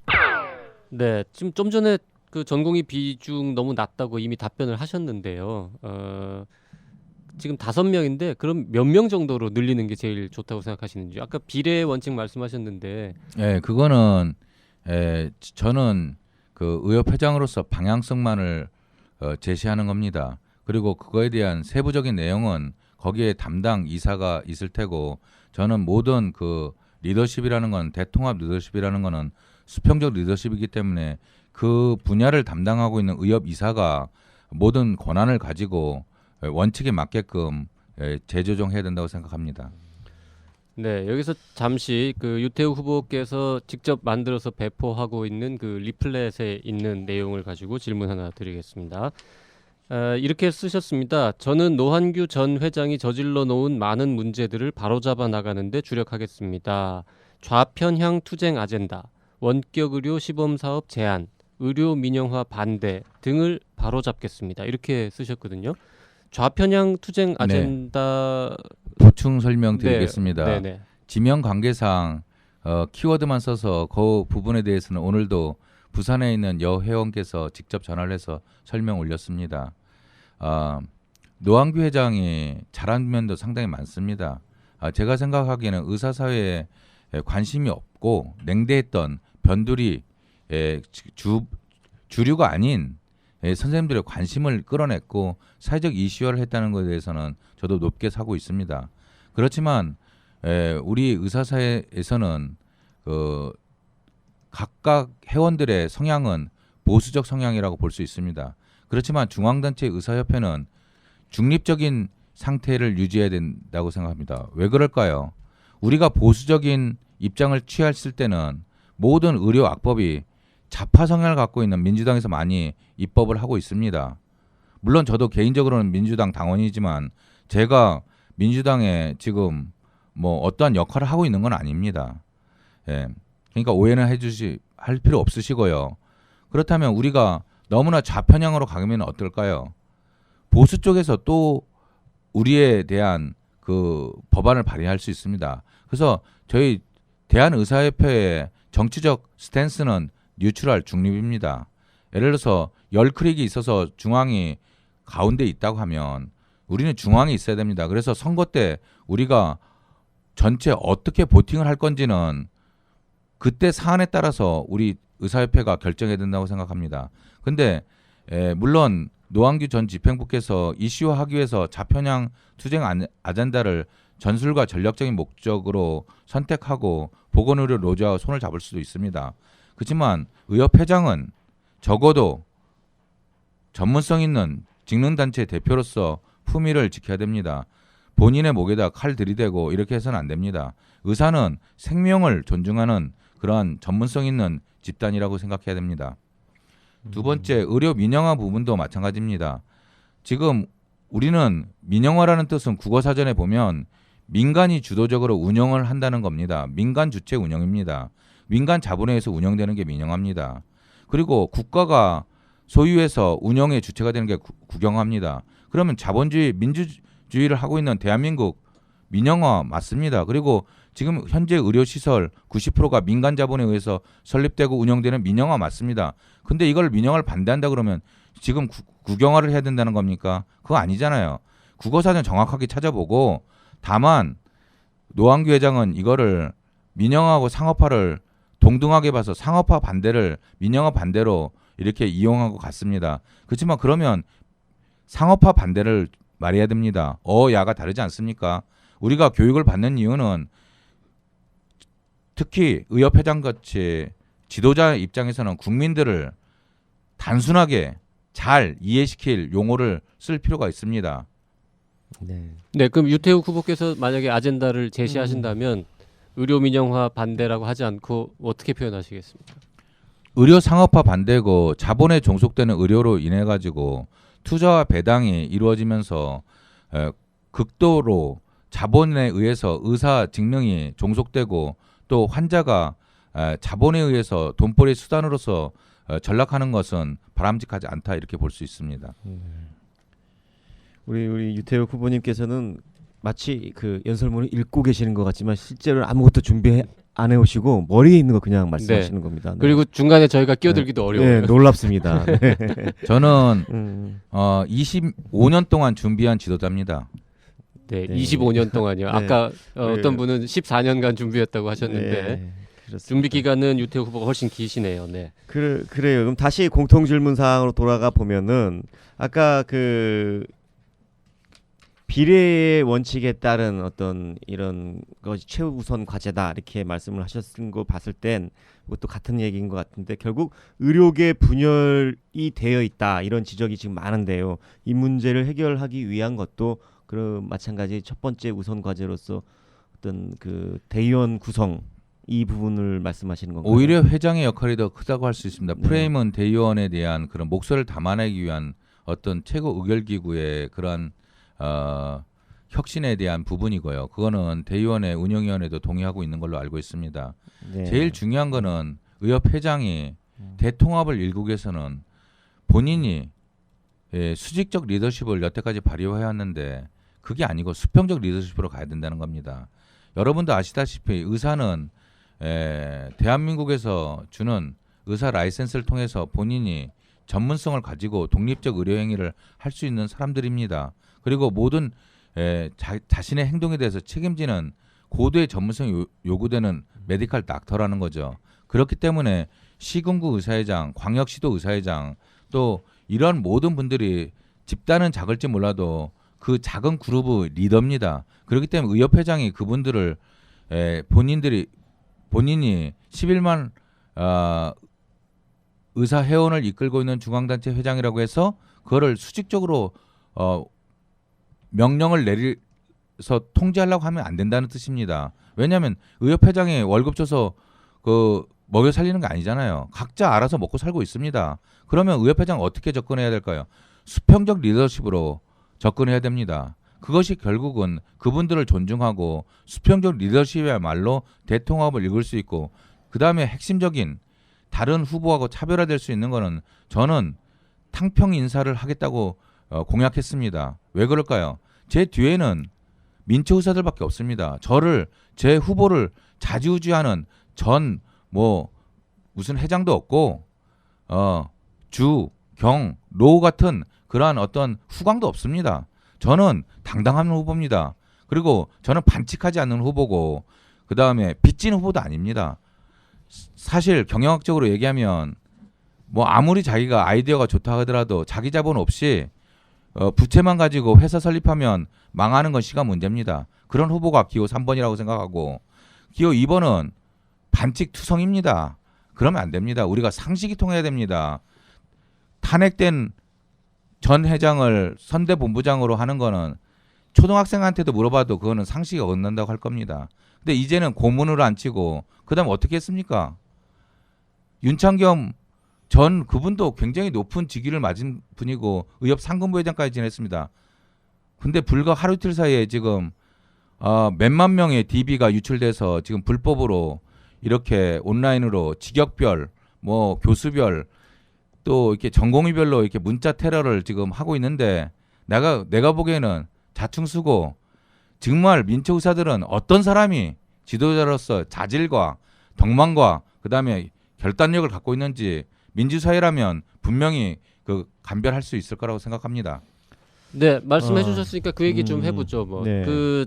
네, 지금 좀 전에 그 전공의 비중 너무 낮다고 이미 답변을 하셨는데요. 지금 5명인데 그럼 몇 명 정도로 늘리는 게 제일 좋다고 생각하시는지. 아까 비례 원칙 말씀하셨는데 예, 그거는 저는 그 의협회장으로서 방향성만을 제시하는 겁니다. 그리고 그거에 대한 세부적인 내용은 거기에 담당 이사가 있을 테고 저는 모든 그 리더십이라는 건 대통합 리더십이라는 거는 수평적 리더십이기 때문에 그 분야를 담당하고 있는 의협 이사가 모든 권한을 가지고 원칙에 맞게끔 재조정해야 된다고 생각합니다. 네, 여기서 잠시 그 유태우 후보께서 직접 만들어서 배포하고 있는 그 리플렛에 있는 내용을 가지고 질문 하나 드리겠습니다. 이렇게 쓰셨습니다. 저는 노한규 전 회장이 저질러 놓은 많은 문제들을 바로잡아 나가는데 주력하겠습니다. 좌편향 투쟁 아젠다, 원격 의료 시범 사업 제안, 의료 민영화 반대 등을 바로잡겠습니다. 이렇게 쓰셨거든요. 좌편향 투쟁 아젠다 보충 설명드리겠습니다. 네, 네. 지명 관계상 키워드만 써서 그 부분에 대해서는 오늘도 부산에 있는 여 회원께서 직접 전화를 해서 설명 올렸습니다. 노한규 회장이 잘한 면도 상당히 많습니다. 제가 생각하기에는 의사사회에 관심이 없고 냉대했던 변두리 주류가 아닌 선생님들의 관심을 끌어냈고 사회적 이슈화를 했다는 것에 대해서는 저도 높게 사고 있습니다. 그렇지만 우리 의사사회에서는 그 각각 회원들의 성향은 보수적 성향이라고 볼 수 있습니다. 그렇지만 중앙단체 의사협회는 중립적인 상태를 유지해야 된다고 생각합니다. 왜 그럴까요? 우리가 보수적인 입장을 취했을 때는 모든 의료 악법이 좌파 성향을 갖고 있는 민주당에서 많이 입법을 하고 있습니다. 물론 저도 개인적으로는 민주당 당원이지만 제가 민주당에 지금 뭐 어떠한 역할을 하고 있는 건 아닙니다. 예. 그러니까 오해는 할 필요 없으시고요. 그렇다면 우리가 너무나 좌편향으로 가면 어떨까요? 보수 쪽에서 또 우리에 대한 그 법안을 발의할 수 있습니다. 그래서 저희 대한의사협회의 정치적 스탠스는 뉴트럴 중립입니다. 예를 들어서 열크릭이 있어서 중앙이 가운데 있다고 하면 우리는 중앙에 있어야 됩니다. 그래서 선거 때 우리가 전체 어떻게 보팅을 할 건지는 그때 사안에 따라서 우리 의사협회가 결정해야 된다고 생각합니다. 근데 물론 노한규 전 집행부께서 이슈화하기 위해서 좌편향 투쟁 아젠다를 전술과 전략적인 목적으로 선택하고 보건의료 노조와 손을 잡을 수도 있습니다. 그렇지만 의협회장은 적어도 전문성 있는 직능단체 대표로서 품위를 지켜야 됩니다. 본인의 목에다 칼 들이대고 이렇게 해서는 안 됩니다. 의사는 생명을 존중하는 그러한 전문성 있는 집단이라고 생각해야 됩니다. 두 번째, 의료 민영화 부분도 마찬가지입니다. 지금 우리는 민영화라는 뜻은 국어사전에 보면 민간이 주도적으로 운영을 한다는 겁니다. 민간 주체 운영입니다. 민간 자본에 의해서 운영되는 게 민영화입니다. 그리고 국가가 소유해서 운영의 주체가 되는 게 국영화입니다. 그러면 자본주의, 민주주의를 하고 있는 대한민국 민영화 맞습니다. 그리고 지금 현재 의료시설 90%가 민간 자본에 의해서 설립되고 운영되는 민영화 맞습니다. 근데 이걸 민영화를 반대한다 그러면 지금 국영화를 해야 된다는 겁니까? 그거 아니잖아요. 국어사전 정확하게 찾아보고 다만 노한규 회장은 이거를 민영화하고 상업화를 동등하게 봐서 상업화 반대를 민영화 반대로 이렇게 이용하고 갔습니다. 그렇지만 그러면 상업화 반대를 말해야 됩니다. 야가 다르지 않습니까? 우리가 교육을 받는 이유는 특히 의협회장같이 지도자 입장에서는 국민들을 단순하게 잘 이해시킬 용어를 쓸 필요가 있습니다. 네, 그럼 유태욱 후보께서 만약에 아젠다를 제시하신다면 의료 민영화 반대라고 하지 않고 어떻게 표현하시겠습니까? 의료 상업화 반대고 자본에 종속되는 의료로 인해 가지고 투자와 배당이 이루어지면서 극도로 자본에 의해서 의사 직능이 종속되고 또 환자가 자본에 의해서 돈벌이 수단으로서 전락하는 것은 바람직하지 않다 이렇게 볼 수 있습니다. 우리 유태욱 후보님께서는 마치 그 연설문을 읽고 계시는 것 같지만 실제로는 아무것도 준비 안 해오시고 머리에 있는 거 그냥 말씀하시는 겁니다. 네. 그리고 중간에 저희가 끼어들기도 어려워요. 네, 놀랍습니다. 네. 저는 25년 동안 준비한 지도자입니다. 네, 네. 25년 동안요. 네. 아까 네. 어떤 분은 14년간 준비했다고 하셨는데 네, 그렇습니다. 준비 기간은 유태욱 후보가 훨씬 기시네요. 네. 그래요. 그럼 다시 공통 질문 사항으로 돌아가 보면은 아까 그 비례의 원칙에 따른 어떤 이런 것이 최우선 과제다 이렇게 말씀을 하셨은 거 봤을 땐 그것도 같은 얘기인 것 같은데 결국 의료계 분열이 되어 있다 이런 지적이 지금 많은데요. 이 문제를 해결하기 위한 것도 그런 마찬가지 첫 번째 우선 과제로서 어떤 그 대의원 구성 이 부분을 말씀하시는 건가요? 오히려 회장의 역할이 더 크다고 할 수 있습니다. 네. 프레임은 대의원에 대한 그런 목소리를 담아내기 위한 어떤 최고 의결기구의 그런 혁신에 대한 부분이고요. 그거는 대의원의 운영위원회도 동의하고 있는 걸로 알고 있습니다. 네. 제일 중요한 거는 의협회장이 대통합을 일국에서는 본인이 수직적 리더십을 여태까지 발휘해왔는데 그게 아니고 수평적 리더십으로 가야 된다는 겁니다. 여러분도 아시다시피 의사는 대한민국에서 주는 의사 라이센스를 통해서 본인이 전문성을 가지고 독립적 의료 행위를 할 수 있는 사람들입니다. 그리고 모든 자신의 행동에 대해서 책임지는 고도의 전문성이 요구되는 메디컬 닥터라는 거죠. 그렇기 때문에 시군구 의사회장, 광역시도 의사회장 또 이런 모든 분들이 집단은 작을지 몰라도 그 작은 그룹의 리더입니다. 그렇기 때문에 의협회장이 그분들을 본인이 11만 의사 회원을 이끌고 있는 중앙단체 회장이라고 해서 그거를 수직적으로 명령을 내려서 통제하려고 하면 안 된다는 뜻입니다. 왜냐하면 의협회장이 월급 줘서 그 먹여 살리는 게 아니잖아요. 각자 알아서 먹고 살고 있습니다. 그러면 의협회장 어떻게 접근해야 될까요? 수평적 리더십으로 접근해야 됩니다. 그것이 결국은 그분들을 존중하고 수평적 리더십이야말로 대통합을 이룰 수 있고 그 다음에 핵심적인 다른 후보하고 차별화될 수 있는 거는 저는 탕평 인사를 하겠다고 공약했습니다. 왜 그럴까요? 제 뒤에는 민초 의사들밖에 없습니다. 제 후보를 좌지우지하는 무슨 회장도 없고 주, 경, 로 같은 그러한 어떤 후광도 없습니다. 저는 당당한 후보입니다. 그리고 저는 반칙하지 않는 후보고 그 다음에 빚진 후보도 아닙니다. 사실 경영학적으로 얘기하면 아무리 자기가 아이디어가 좋다 하더라도 자기 자본 없이 부채만 가지고 회사 설립하면 망하는 건 시간 문제입니다. 그런 후보가 기호 3번이라고 생각하고 기호 2번은 반칙투성입니다. 그러면 안 됩니다. 우리가 상식이 통해야 됩니다. 탄핵된 전 회장을 선대본부장으로 하는 거는 초등학생한테도 물어봐도 그거는 상식이 어긋난다고 할 겁니다. 근데 이제는 고문으로 안 치고 그다음 어떻게 했습니까? 윤창겸 전 그분도 굉장히 높은 직위를 맞은 분이고 의협 상근부회장까지 지냈습니다. 근데 불과 하루 이틀 사이에 지금 몇만 명의 DB가 유출돼서 지금 불법으로 이렇게 온라인으로 직역별, 교수별 또 이렇게 전공의별로 이렇게 문자 테러를 지금 하고 있는데 내가 보기에는 자충수고 정말 민초 의사들은 어떤 사람이 지도자로서 자질과 덕망과 그다음에 결단력을 갖고 있는지 민주사회라면 분명히 감별할 수 있을 거라고 생각합니다. 네, 말씀해 주셨으니까 그 얘기 좀 해보죠. 네.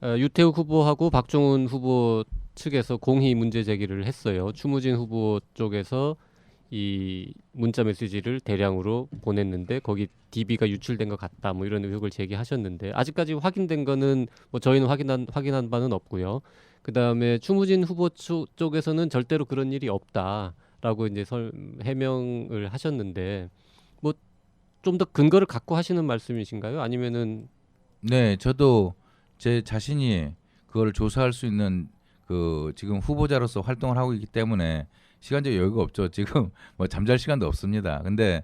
유태욱 후보하고 박종훈 후보 측에서 공히 문제 제기를 했어요. 추무진 후보 쪽에서 이 문자 메시지를 대량으로 보냈는데 거기 DB가 유출된 것 같다. 이런 의혹을 제기하셨는데 아직까지 확인된 거는 저희는 확인한 바는 없고요. 그 다음에 추무진 후보 쪽에서는 절대로 그런 일이 없다라고 이제 해명을 하셨는데 좀 더 근거를 갖고 하시는 말씀이신가요? 아니면은 네, 저도 제 자신이 그걸 조사할 수 있는 지금 후보자로서 활동을 하고 있기 때문에 시간적 여유가 없죠. 지금 잠잘 시간도 없습니다. 근데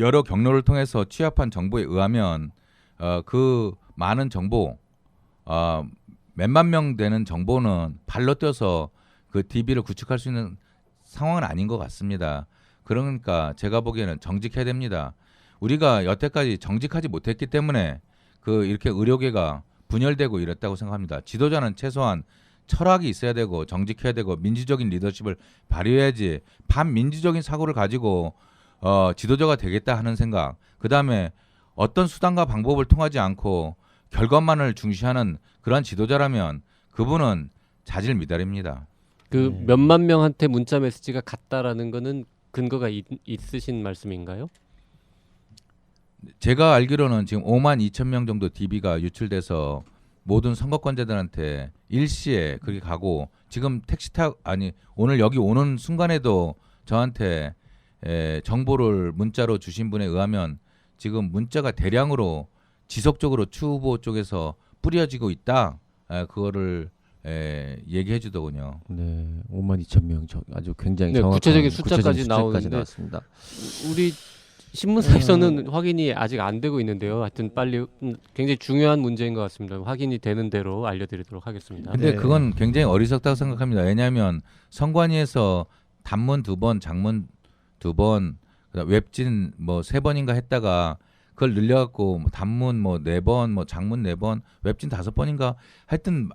여러 경로를 통해서 취합한 정보에 의하면 그 많은 정보 몇만 명 되는 정보는 발로 뛰어서 그 DB를 구축할 수 있는 상황은 아닌 것 같습니다. 그러니까 제가 보기에는 정직해야 됩니다. 우리가 여태까지 정직하지 못했기 때문에 이렇게 의료계가 분열되고 이랬다고 생각합니다. 지도자는 최소한 철학이 있어야 되고 정직해야 되고 민주적인 리더십을 발휘해야지 반민주적인 사고를 가지고 지도자가 되겠다 하는 생각, 그 다음에 어떤 수단과 방법을 통하지 않고 결과만을 중시하는 그러한 지도자라면 그분은 자질 미달입니다. 그 네. 몇만 명한테 문자 메시지가 갔다라는 거는 근거가 있으신 말씀인가요? 제가 알기로는 지금 5만 2천 명 정도 DB가 유출돼서 모든 선거권자들한테 일시에 그렇게 가고 지금 오늘 여기 오는 순간에도 저한테 정보를 문자로 주신 분에 의하면 지금 문자가 대량으로 지속적으로 추 후보 쪽에서 뿌려지고 있다. 그거를 얘기해 주더군요. 네, 5만 2천 명 아주 굉장히 네, 정확한 구체적인 숫자까지 숫자까지 나오는데 나왔습니다. 우리 신문사에서는 확인이 아직 안 되고 있는데요. 하여튼 빨리 굉장히 중요한 문제인 것 같습니다. 확인이 되는 대로 알려드리도록 하겠습니다. 근데 네. 그건 굉장히 어리석다고 생각합니다. 왜냐하면 선관위에서 단문 2번, 장문 2번, 그다음 웹진 뭐 3번인가 했다가 그걸 늘려갖고 뭐 단문 뭐 4번, 뭐 장문 4번, 웹진 5번인가 하여튼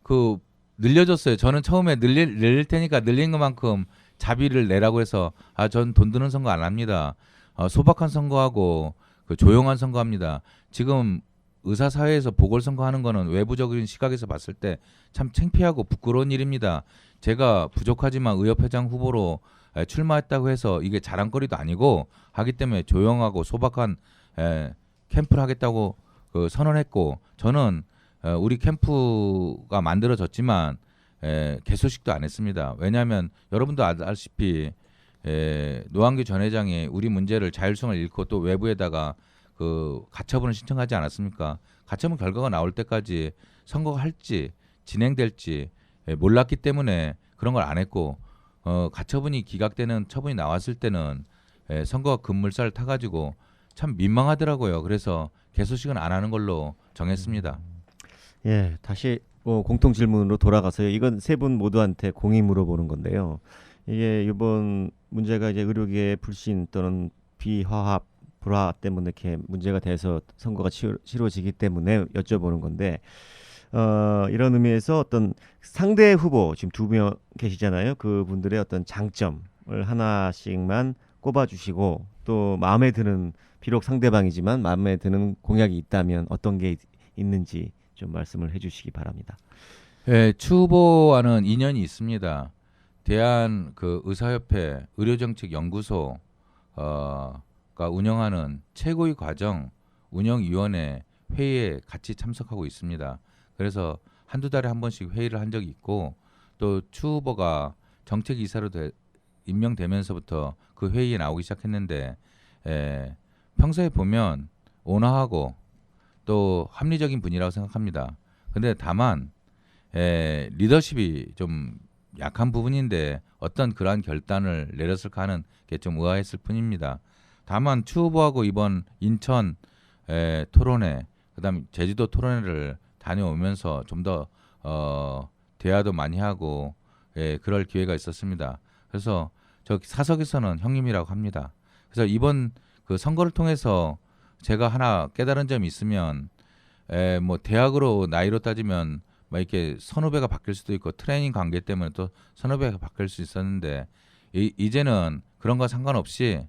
그 늘려줬어요. 저는 처음에 늘릴 테니까 늘린 것만큼 자비를 내라고 해서 전 돈 드는 선거 안 합니다. 소박한 선거하고 그 조용한 선거합니다. 지금 의사사회에서 보궐선거하는 거는 외부적인 시각에서 봤을 때 참 창피하고 부끄러운 일입니다. 제가 부족하지만 의협회장 후보로 출마했다고 해서 이게 자랑거리도 아니고 하기 때문에 조용하고 소박한 캠프를 하겠다고 선언했고 저는 우리 캠프가 만들어졌지만 개소식도 안 했습니다. 왜냐하면 여러분도 아시다시피 노한규 전 회장이 우리 문제를 자율성을 잃고 또 외부에다가 그 가처분을 신청하지 않았습니까? 가처분 결과가 나올 때까지 선거가 할지 진행될지 몰랐기 때문에 그런 걸 안 했고 가처분이 기각되는 처분이 나왔을 때는 선거 급물살을 타가지고 참 민망하더라고요. 그래서 개소식은 안 하는 걸로 정했습니다. 예, 다시 공통 질문으로 돌아가서요. 이건 세 분 모두한테 공히 물어보는 건데요. 이게 이번 문제가 이제 의료계의 불신 또는 비화합, 불화 때문에 이렇게 문제가 돼서 선거가 치러지기 때문에 여쭤보는 건데 이런 의미에서 어떤 상대 후보 지금 2명 계시잖아요. 그분들의 어떤 장점을 하나씩만 꼽아주시고 또 마음에 드는 비록 상대방이지만 마음에 드는 공약이 있다면 어떤 게 있는지 좀 말씀을 해주시기 바랍니다. 추 후보와는 인연이 있습니다. 대한 의사협회 의료정책연구소가 운영하는 최고위 과정 운영위원회 회의에 같이 참석하고 있습니다. 그래서 한두 달에 한 번씩 회의를 한 적이 있고 또 추 후보가 정책이사로 임명되면서부터 그 회의에 나오기 시작했는데 평소에 보면 온화하고 또 합리적인 분이라고 생각합니다. 근데 다만 리더십이 좀 약한 부분인데 어떤 그러한 결단을 내렸을까 하는 게 좀 의아했을 뿐입니다. 다만 추 후보하고 이번 인천 토론회 그다음 제주도 토론회를 다녀오면서 좀 더 대화도 많이 하고 그럴 기회가 있었습니다. 그래서 저 사석에서는 형님이라고 합니다. 그래서 이번 그 선거를 통해서 제가 하나 깨달은 점이 있으면 뭐 대학으로 나이로 따지면 막 이렇게 선후배가 바뀔 수도 있고 트레이닝 관계 때문에 또 선후배가 바뀔 수 있었는데 이제는 그런 거 상관없이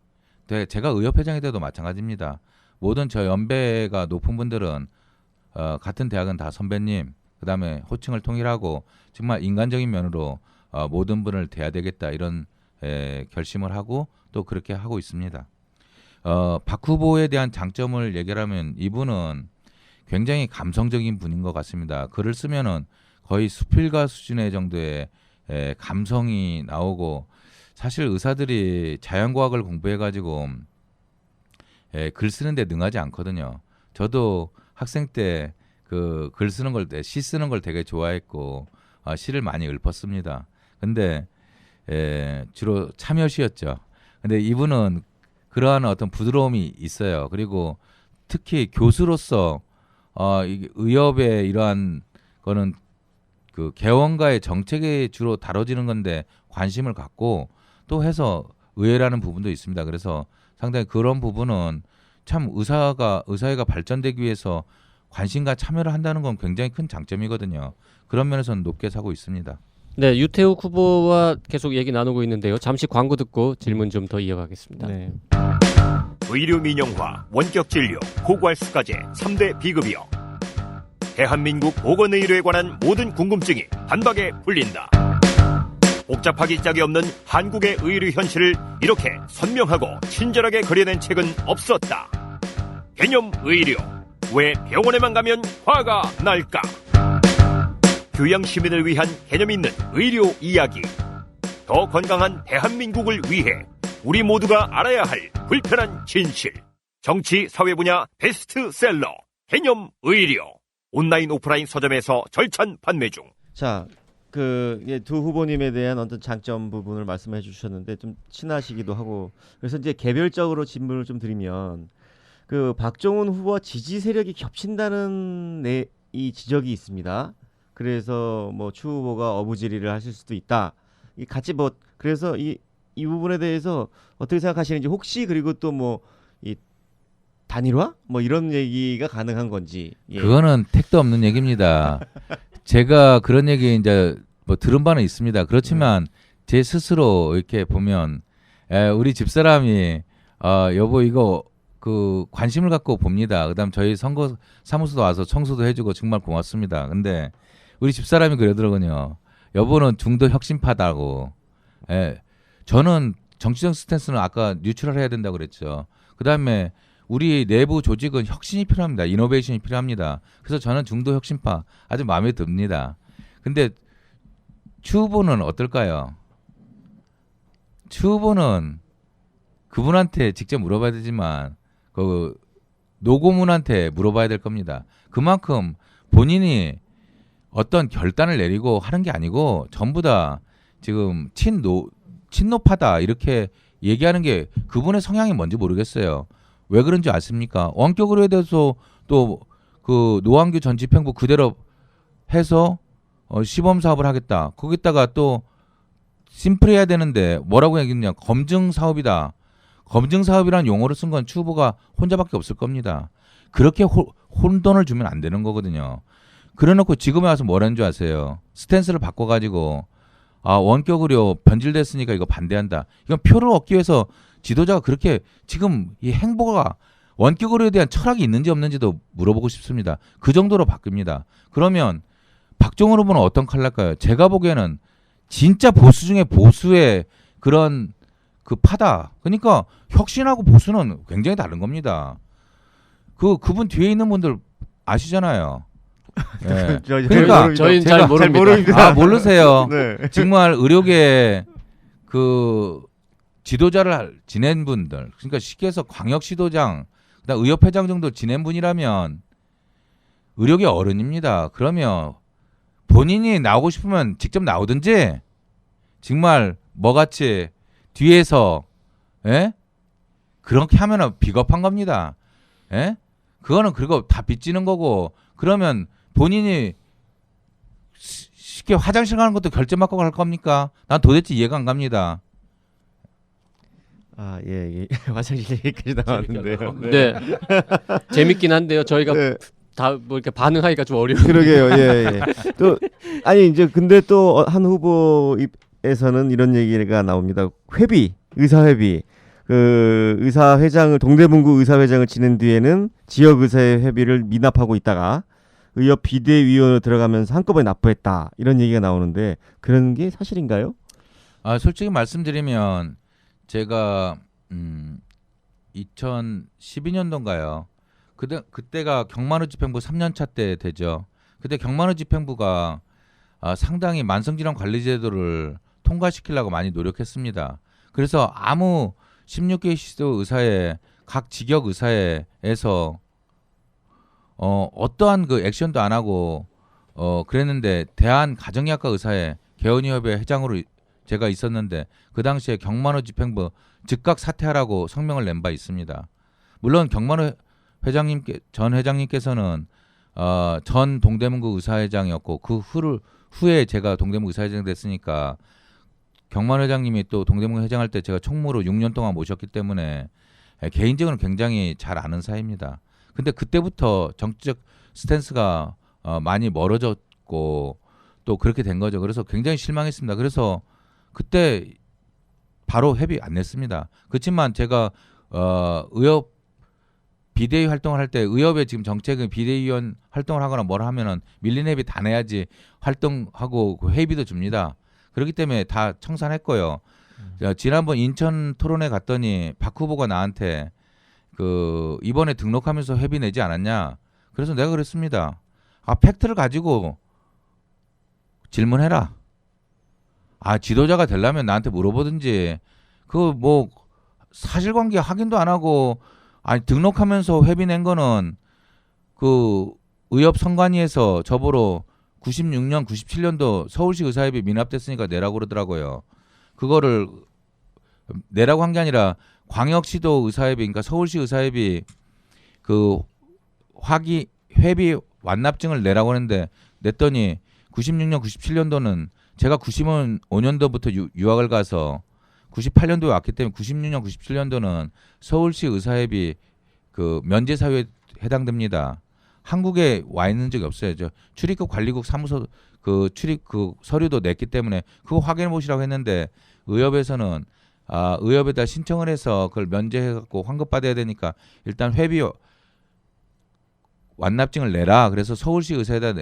제가 의협회장이 돼도 마찬가지입니다. 모든 저 연배가 높은 분들은 같은 대학은 다 선배님 그다음에 호칭을 통일하고 정말 인간적인 면으로 모든 분을 대해야 되겠다 이런 결심을 하고 또 그렇게 하고 있습니다. 박 후보에 대한 장점을 얘기하면 이분은 굉장히 감성적인 분인 것 같습니다. 글을 쓰면은 거의 수필가 수준의 정도의 감성이 나오고 사실 의사들이 자연과학을 공부해가지고 글 쓰는데 능하지 않거든요. 저도 학생 때 그 글 쓰는 걸 시 쓰는 걸 되게 좋아했고 시를 많이 읊었습니다. 근데 주로 참여시였죠. 근데 이분은 그러한 어떤 부드러움이 있어요. 그리고 특히 교수로서 이게 의협의 이러한 거는 그 개원가의 정책에 주로 다뤄지는 건데 관심을 갖고 또 해서 의외라는 부분도 있습니다. 그래서 상당히 그런 부분은 참 의사회가 발전되기 위해서 관심과 참여를 한다는 건 굉장히 큰 장점이거든요. 그런 면에서는 높게 사고 있습니다. 네, 유태욱 후보와 계속 얘기 나누고 있는데요. 잠시 광고 듣고 질문 좀 더 이어가겠습니다. 네. 의료 민영화, 원격 진료, 고괄수가제 3대 비급여. 대한민국 보건의료에 관한 모든 궁금증이 단박에 풀린다. 복잡하기 짝이 없는 한국의 의료 현실을 이렇게 선명하고 친절하게 그려낸 책은 없었다. 개념 의료. 왜 병원에만 가면 화가 날까? 교양 시민을 위한 개념 있는 의료 이야기. 더 건강한 대한민국을 위해 우리 모두가 알아야 할 불편한 진실. 정치 사회 분야 베스트셀러 개념 의료. 온라인 오프라인 서점에서 절찬 판매 중. 자, 두 후보님에 대한 어떤 장점 부분을 말씀해 주셨는데 좀 친하시기도 하고 그래서 이제 개별적으로 질문을 좀 드리면 박정훈 후보와 지지 세력이 겹친다는 이 지적이 있습니다. 그래서 뭐 추 후보가 어부지리를 하실 수도 있다. 이 같이 그래서 이 부분에 대해서 어떻게 생각하시는지 혹시 그리고 또 뭐 이 단일화 뭐 이런 얘기가 가능한 건지. 예. 그거는 택도 없는 얘기입니다. 제가 그런 얘기 이제 뭐 들은 바는 있습니다. 그렇지만 제 스스로 이렇게 보면 우리 집사람이 여보 이거 관심을 갖고 봅니다. 그다음 저희 선거 사무소도 와서 청소도 해주고 정말 고맙습니다. 근데 우리 집사람이 그러더라고요. 여보는 중도 혁신파다고. 저는 정치적 스탠스는 아까 뉴트럴해야 된다고 그랬죠. 그다음에 우리 내부 조직은 혁신이 필요합니다. 이노베이션이 필요합니다. 그래서 저는 중도 혁신파 아주 마음에 듭니다. 근데 추 후보는 어떨까요? 추 후보는 그분한테 직접 물어봐야 되지만 노고문한테 물어봐야 될 겁니다. 그만큼 본인이 어떤 결단을 내리고 하는 게 아니고 전부 다 지금 친노파다 이렇게 얘기하는 게 그분의 성향이 뭔지 모르겠어요. 왜 그런지 아십니까? 원격으로 대해서 또 노한규 전 집행부 그대로 해서 시범 사업을 하겠다. 거기다가 또 심플해야 되는데 뭐라고 얘기했냐? 검증 사업이다. 검증 사업이라는 용어를 쓴 건 추 후보가 혼자밖에 없을 겁니다. 그렇게 혼돈을 주면 안 되는 거거든요. 그래놓고 지금에 와서 뭐라는 줄 아세요? 스탠스를 바꿔가지고 원격 의료 변질됐으니까 이거 반대한다. 이건 표를 얻기 위해서 지도자가 그렇게 지금 이 행보가 원격 의료에 대한 철학이 있는지 없는지도 물어보고 싶습니다. 그 정도로 바뀝니다. 그러면 박정훈 후보는 어떤 칼날까요? 제가 보기에는 진짜 보수 중에 보수의 그런 파다. 그러니까 혁신하고 보수는 굉장히 다른 겁니다. 그분 뒤에 있는 분들 아시잖아요. 네. 그러니까 저희는 잘 모릅니다. 모르세요. 네. 정말 의료계 지도자를 지낸 분들, 그러니까 쉽게 해서 광역시도장, 그다음 의협회장 정도 지낸 분이라면 의료계 어른입니다. 그러면 본인이 나오고 싶으면 직접 나오든지 정말 뭐같이 뒤에서 그렇게 하면은 비겁한 겁니다. 그거는 그리고 다 빚지는 거고 그러면 본인이 쉽게 화장실 가는 것도 결제 받고 갈 겁니까? 난 도대체 이해가 안 갑니다. 예. 화장실 얘기까지 나왔는데요. 네. 재밌긴 한데요. 저희가 네. 다 뭐 이렇게 반응하기가 좀 어려워요. 그러게요. 예. 또 이제 근데 또 한 후보 입에서는 이런 얘기가 나옵니다. 의사회비. 의사회장을 동대문구 의사회장을 지낸 뒤에는 지역 의사의 회비를 미납하고 있다가 의협 비대위원으로 들어가면서 한꺼번에 납부했다. 이런 얘기가 나오는데 그런 게 사실인가요? 솔직히 말씀드리면 제가 2012년도인가요? 그때가 경만우 집행부 3년차 때 되죠. 그때 경만우 집행부가 상당히 만성질환 관리 제도를 통과시키려고 많이 노력했습니다. 그래서 아무 16개 시도 의사회 각 직역 의사회에서 어떠한 액션도 안 하고 그랬는데 대한가정의학과 의사회 개원의협의 회장으로 제가 있었는데 그 당시에 경만우 집행부 즉각 사퇴하라고 성명을 낸 바 있습니다. 물론 경만우 전 회장님께서는 전 동대문구 의사회장이었고 그 후에 제가 동대문구 의사회장 됐으니까 경만 회장님이 또 동대문 회장할 때 제가 총무로 6년 동안 모셨기 때문에 개인적으로 굉장히 잘 아는 사이입니다. 근데 그때부터 정치적 스탠스가 많이 멀어졌고 또 그렇게 된 거죠. 그래서 굉장히 실망했습니다. 그래서 그때 바로 협의 안 냈습니다. 그렇지만 제가 의협 비대위 활동을 할 때 의협의 지금 정책은 비대위원 활동을 하거나 뭘 하면은 밀린 회비 다 내야지 활동하고 그 회비도 줍니다. 그렇기 때문에 다 청산했고요. 지난번 인천 토론회 갔더니 박 후보가 나한테 그 이번에 등록하면서 회비 내지 않았냐? 그래서 내가 그랬습니다. 팩트를 가지고 질문해라. 지도자가 되려면 나한테 물어보든지 그 뭐 사실관계 확인도 안 하고 등록하면서 회비 낸 거는 그 의협 선관위에서 저보러 96년, 97년도 서울시 의사협의 미납됐으니까 내라고 그러더라고요. 그거를 내라고 한 게 아니라 광역시도 의사협의, 그러니까 서울시 의사협의 그 회비 완납증을 내라고 했는데 냈더니 96년, 97년도는 제가 95년도부터 유학을 가서 98년도에 왔기 때문에 96년, 97년도는 서울시 의사협의 그 면제사유에 해당됩니다. 한국에 와 있는 적이 없어요. 저 출입국 관리국 사무소 그 출입 그 서류도 냈기 때문에 그거 확인해 보시라고 했는데 의협에서는 의협에다 신청을 해서 그걸 면제해 갖고 환급 받아야 되니까 일단 회비 완납증을 내라. 그래서 서울시 의사에다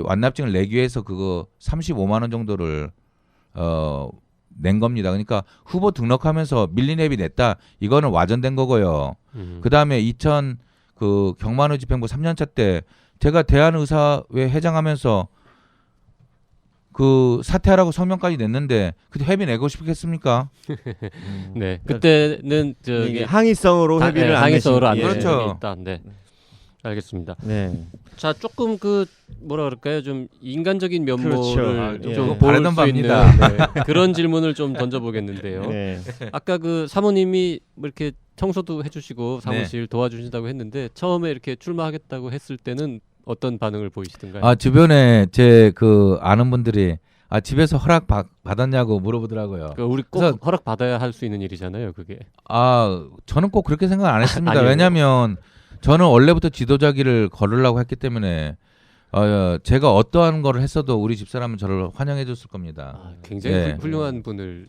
완납증을 내기 위해서 그거 35만 원 정도를 낸 겁니다. 그러니까 후보 등록하면서 밀린 회비 냈다. 이거는 와전된 거고요. 그다음에 2000 그 경만의 집행부 3년차 때 제가 대한의사회 회장하면서 그 사퇴하라고 성명까지 냈는데 그때 회비 내고 싶겠습니까? 네, 그때는 저기 항의성으로 회비를 안 항의성으로 안 내신- 내신 그렇죠. 적이 있다. 네, 알겠습니다. 네. 자, 조금 그 뭐라 그럴까요? 좀 인간적인 면모를 그렇죠. 좀 예. 보일 바라던 수 있는 바입니다. 네, 그런 질문을 좀 던져보겠는데요. 네. 아까 그 사모님이 뭐 이렇게 청소도 해주시고 사무실 도와주신다고 했는데 처음에 이렇게 출마하겠다고 했을 때는 어떤 반응을 보이시던가요? 주변에 제 그 아는 분들이 집에서 허락 받았냐고 물어보더라고요. 그 우리 꼭 그래서- 허락 받아야 할 수 있는 일이잖아요, 그게. 저는 꼭 그렇게 생각 안 했습니다. 아니에요? 왜냐하면 저는 원래부터 지도자기를 걸으려고 했기 때문에 제가 어떠한 거를 했어도 우리 집사람은 저를 환영해 줬을 겁니다. 굉장히 예. 훌륭한 분을.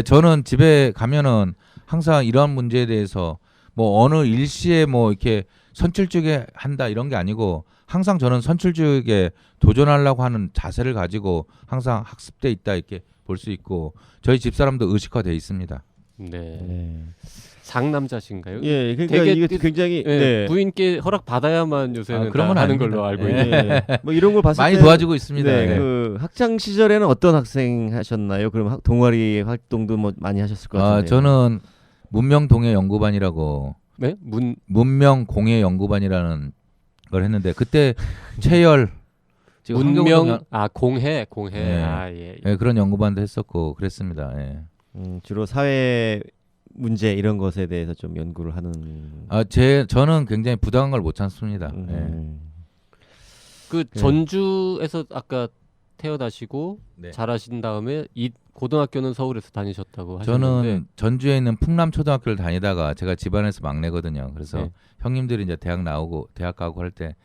저는 집에 가면은 항상 이러한 문제에 대해서 뭐 어느 일시에 뭐 이렇게 선출직에 한다 이런 게 아니고 항상 저는 선출직에 도전하려고 하는 자세를 가지고 항상 학습돼 있다 이렇게 볼 수 있고 저희 집사람도 의식화돼 있습니다. 네. 네. 상남자신가요? 예, 그러니까 되게 이게 굉장히 예, 네. 부인께 허락 받아야만 요새는 그런 다 건 하는 아닙니다. 걸로 알고 예. 있는데. 뭐 이런 걸 봤을 많이 때 도와주고 있습니다. 네, 예. 그 학창 시절에는 어떤 학생 하셨나요? 그럼 동아리 활동도 뭐 많이 하셨을 것 같은데. 저는 문명동해 연구반이라고 네? 문명공예 연구반이라는 걸 했는데 그때 최열 지금 문명 공해 예. 예. 그런 연구반도 했었고 그랬습니다. 예. 주로 사회 문제 이런 것에 대해서 좀 연구를 하는. 저는 굉장히 부당한 걸 못 참습니다. 예. 그 전주에서 아까 태어나시고 네. 자라신 다음에 이 고등학교는 서울에서 다니셨다고 하셨는데 저는 전주에 있는 풍남초등학교를 다니다가 제가 집안에서 막내거든요. 그래서 네. 형님들이 이제 대학 가고 할 때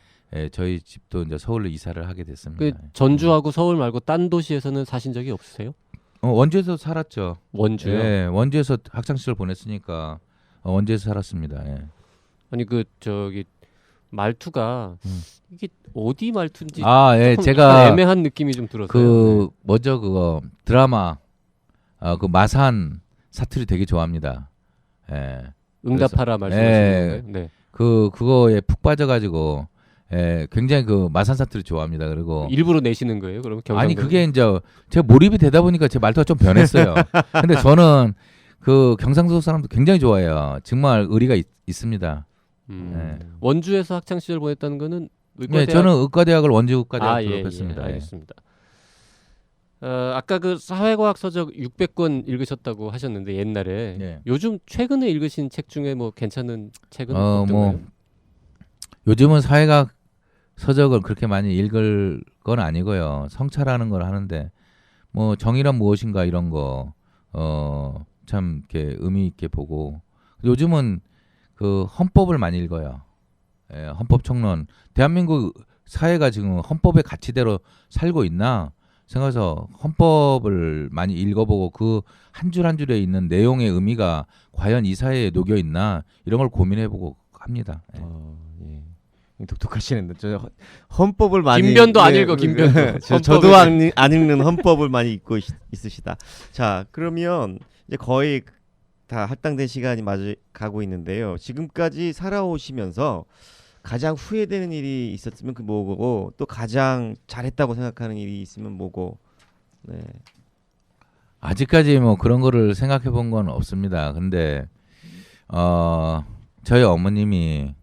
저희 집도 이제 서울로 이사를 하게 됐습니다. 그 전주하고 서울 말고 딴 도시에서는 사신 적이 없으세요? 원주에서 살았죠. 원주요? 예, 원주에서 학창 시절 보냈으니까 원주에서 살았습니다. 예. 아니 그 저기 말투가 이게 어디 말투인지 예, 조금 제가 애매한 느낌이 좀 들었어요. 그 뭐죠 그거 드라마 그 마산 사투리 되게 좋아합니다. 예. 응답하라 말씀하시는 거예요? 네. 그거에 푹 빠져가지고 굉장히 그 마산 사투리 좋아합니다. 그리고 일부러 내시는 거예요? 그럼 경상도? 아니 그게 이제 제가 몰입이 되다 보니까 제 말투가 좀 변했어요. 근데 저는 그 경상도 사람도 굉장히 좋아해요. 정말 의리가 있습니다. 원주에서 학창 시절 보냈다는 거는 네, 저는 의과대학을 원주 의과대학 졸업했습니다. 예, 알겠습니다. 아까 그 사회과학 서적 600권 읽으셨다고 하셨는데 옛날에 네. 요즘 최근에 읽으신 책 중에 뭐 괜찮은 책은 어떤가요? 요즘은 사회과학 서적을 그렇게 많이 읽을 건 아니고요. 성찰하는 걸 하는데 뭐 정의란 무엇인가 이런 거 참 이렇게 의미 있게 보고 요즘은 그 헌법을 많이 읽어요. 예, 헌법 총론. 대한민국 사회가 지금 헌법의 가치대로 살고 있나 생각해서 헌법을 많이 읽어보고 그 한 줄 한 줄에 있는 내용의 의미가 과연 이 사회에 녹여 있나 이런 걸 고민해보고 합니다. 예. 예. 독특하시는데 저 헌법을 많이 김변도 안 읽어, 김변도. 저도 안 읽는 헌법을 많이 읽고 있으시다. 자, 그러면 이제 거의 다 할당된 시간이 맞아 가고 있는데요. 지금까지 살아오시면서 가장 후회되는 일이 있었으면 그 뭐고 또 가장 잘했다고 생각하는 일이 있으면 뭐고. 네. 아직까지 뭐 그런 거를 생각해 본 건 없습니다. 근데 저희 어머님이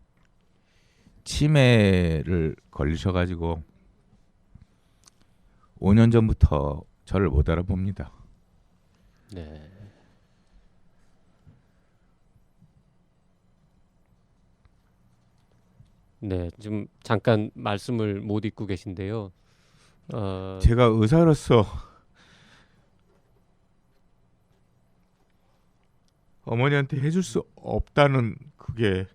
치매를 걸리셔가지고 5년 전부터 저를 못 알아봅니다. 네. 네, 지금 잠깐 말씀을 못 잇고 계신데요. 제가 의사로서 어머니한테 해줄 수 없다는 그게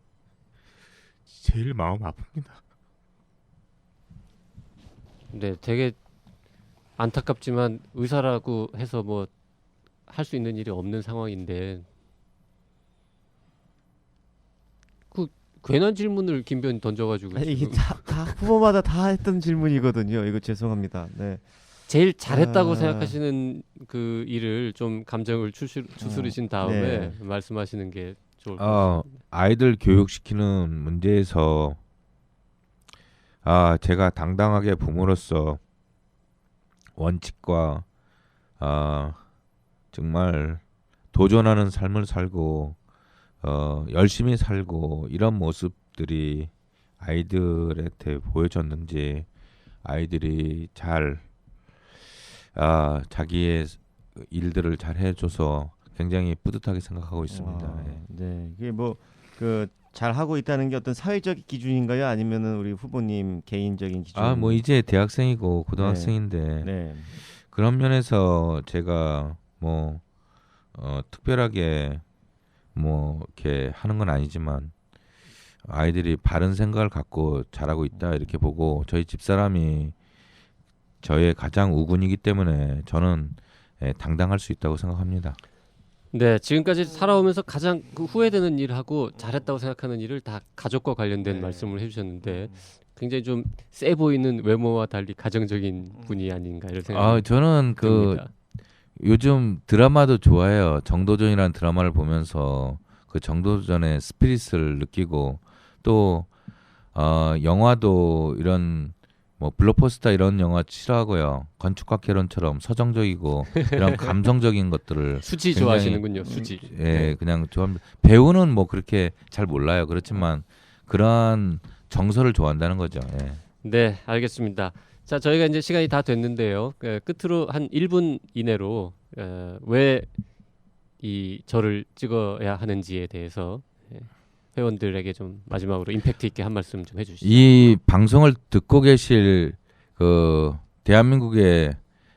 제일 마음 아픕니다. 네, 되게 안타깝지만 의사라고 해서 뭐 할 수 있는 일이 없는 상황인데 그 괜한 질문을 김변이 던져가지고 아니, 이게 지금 다 후보마다 다 했던 질문이거든요. 이거 죄송합니다. 네. 제일 잘했다고 아. 생각하시는 그 일을 좀 감정을 추스르신 다음에 네. 말씀하시는 게 좋을 것 같습니다. 아이들 교육시키는 문제에서 제가 당당하게 부모로서 원칙과 정말 도전하는 삶을 살고 열심히 살고 이런 모습들이 아이들한테 보여졌는지 아이들이 잘 자기의 일들을 잘 해줘서 굉장히 뿌듯하게 생각하고 있습니다. 예. 네, 이게 뭐 그 잘 하고 있다는 게 어떤 사회적 기준인가요? 아니면은 우리 후보님 개인적인 기준? 뭐 이제 대학생이고 고등학생인데 네. 그런 면에서 제가 뭐 특별하게 뭐 이렇게 하는 건 아니지만 아이들이 바른 생각을 갖고 잘하고 있다 이렇게 보고 저희 집사람이 저의 가장 우군이기 때문에 저는 당당할 수 있다고 생각합니다. 네, 지금까지 살아오면서 가장 그 후회되는 일하고 잘했다고 생각하는 일을 다 가족과 관련된 네. 말씀을 해주셨는데 굉장히 좀 세 보이는 외모와 달리 가정적인 분이 아닌가 이런 생각이 저는 듭니다. 요즘 드라마도 좋아해요. 정도전이라는 드라마를 보면서 그 정도전의 스피릿을 느끼고 또 영화도 이런 뭐 블록버스터 이런 영화 싫어하고요. 건축학 개론처럼 서정적이고 이런 감성적인 것들을 수지 굉장히, 좋아하시는군요. 수지. 예, 그냥 좋아합니다. 배우는 뭐 그렇게 잘 몰라요. 그렇지만 그러한 정서를 좋아한다는 거죠. 예. 네, 알겠습니다. 자, 저희가 이제 시간이 다 됐는데요. 끝으로 한 1분 이내로 왜 이 저를 찍어야 하는지에 대해서 회원들에게 좀 마지막으로 임팩트 있게 한 말씀 좀 해주시죠. 이 방송을 듣고 계실 그 대한민국에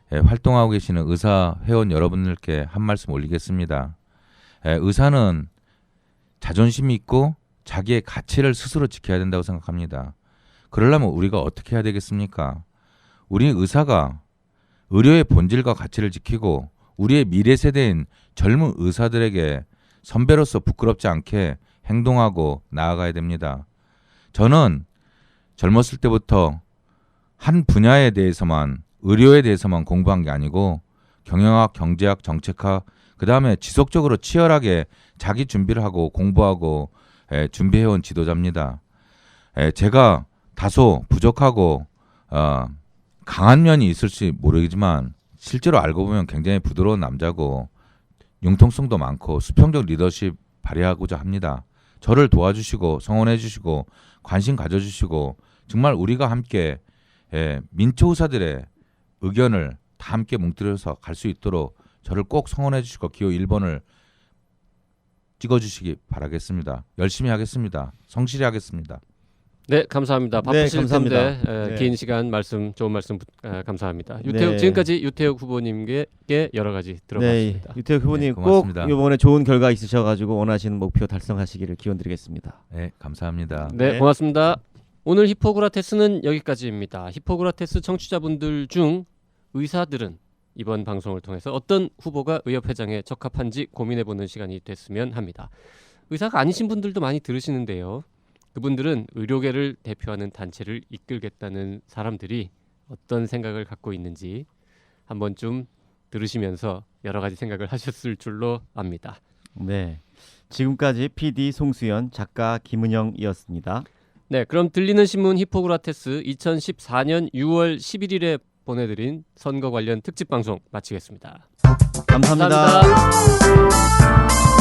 활동하고 계시는 의사 회원 여러분들께 한 말씀 올리겠습니다. 의사는 자존심이 있고 자기의 가치를 스스로 지켜야 된다고 생각합니다. 그러려면 우리가 어떻게 해야 되겠습니까? 우리 의사가 의료의 본질과 가치를 지키고 우리의 미래 세대인 젊은 의사들에게 선배로서 부끄럽지 않게 행동하고 나아가야 됩니다. 저는 젊었을 때부터 한 분야에 대해서만 의료에 대해서만 공부한 게 아니고 경영학, 경제학, 정책학 그 다음에 지속적으로 치열하게 자기 준비를 하고 공부하고 준비해온 지도자입니다. 제가 다소 부족하고 강한 면이 있을지 모르겠지만 실제로 알고 보면 굉장히 부드러운 남자고 융통성도 많고 수평적 리더십 발휘하고자 합니다. 저를 도와주시고 성원해 주시고 관심 가져주시고 정말 우리가 함께 민초 의사들의 의견을 다 함께 뭉뚱그려서 갈 수 있도록 저를 꼭 성원해 주시고 기호 1번을 찍어주시기 바라겠습니다. 열심히 하겠습니다. 성실히 하겠습니다. 네, 감사합니다. 네, 바쁘실 감사합니다. 텐데 네. 긴 시간 말씀, 좋은 말씀 감사합니다. 네. 지금까지 유태욱 후보님께 여러 가지 들어봤습니다. 유태욱 후보님 네, 꼭 고맙습니다. 이번에 좋은 결과 있으셔가지고 원하시는 목표 달성하시기를 기원드리겠습니다. 네, 감사합니다. 네, 네. 고맙습니다. 오늘 히포크라테스는 여기까지입니다. 히포크라테스 청취자분들 중 의사들은 이번 방송을 통해서 어떤 후보가 의협회장에 적합한지 고민해보는 시간이 됐으면 합니다. 의사가 아니신 분들도 많이 들으시는데요. 그분들은 의료계를 대표하는 단체를 이끌겠다는 사람들이 어떤 생각을 갖고 있는지 한번 좀 들으시면서 여러 가지 생각을 하셨을 줄로 압니다. 네, 지금까지 PD 송수연, 작가 김은영이었습니다. 네, 그럼 들리는 신문 히포크라테스 2014년 6월 11일에 보내드린 선거 관련 특집 방송 마치겠습니다. 감사합니다. 감사합니다.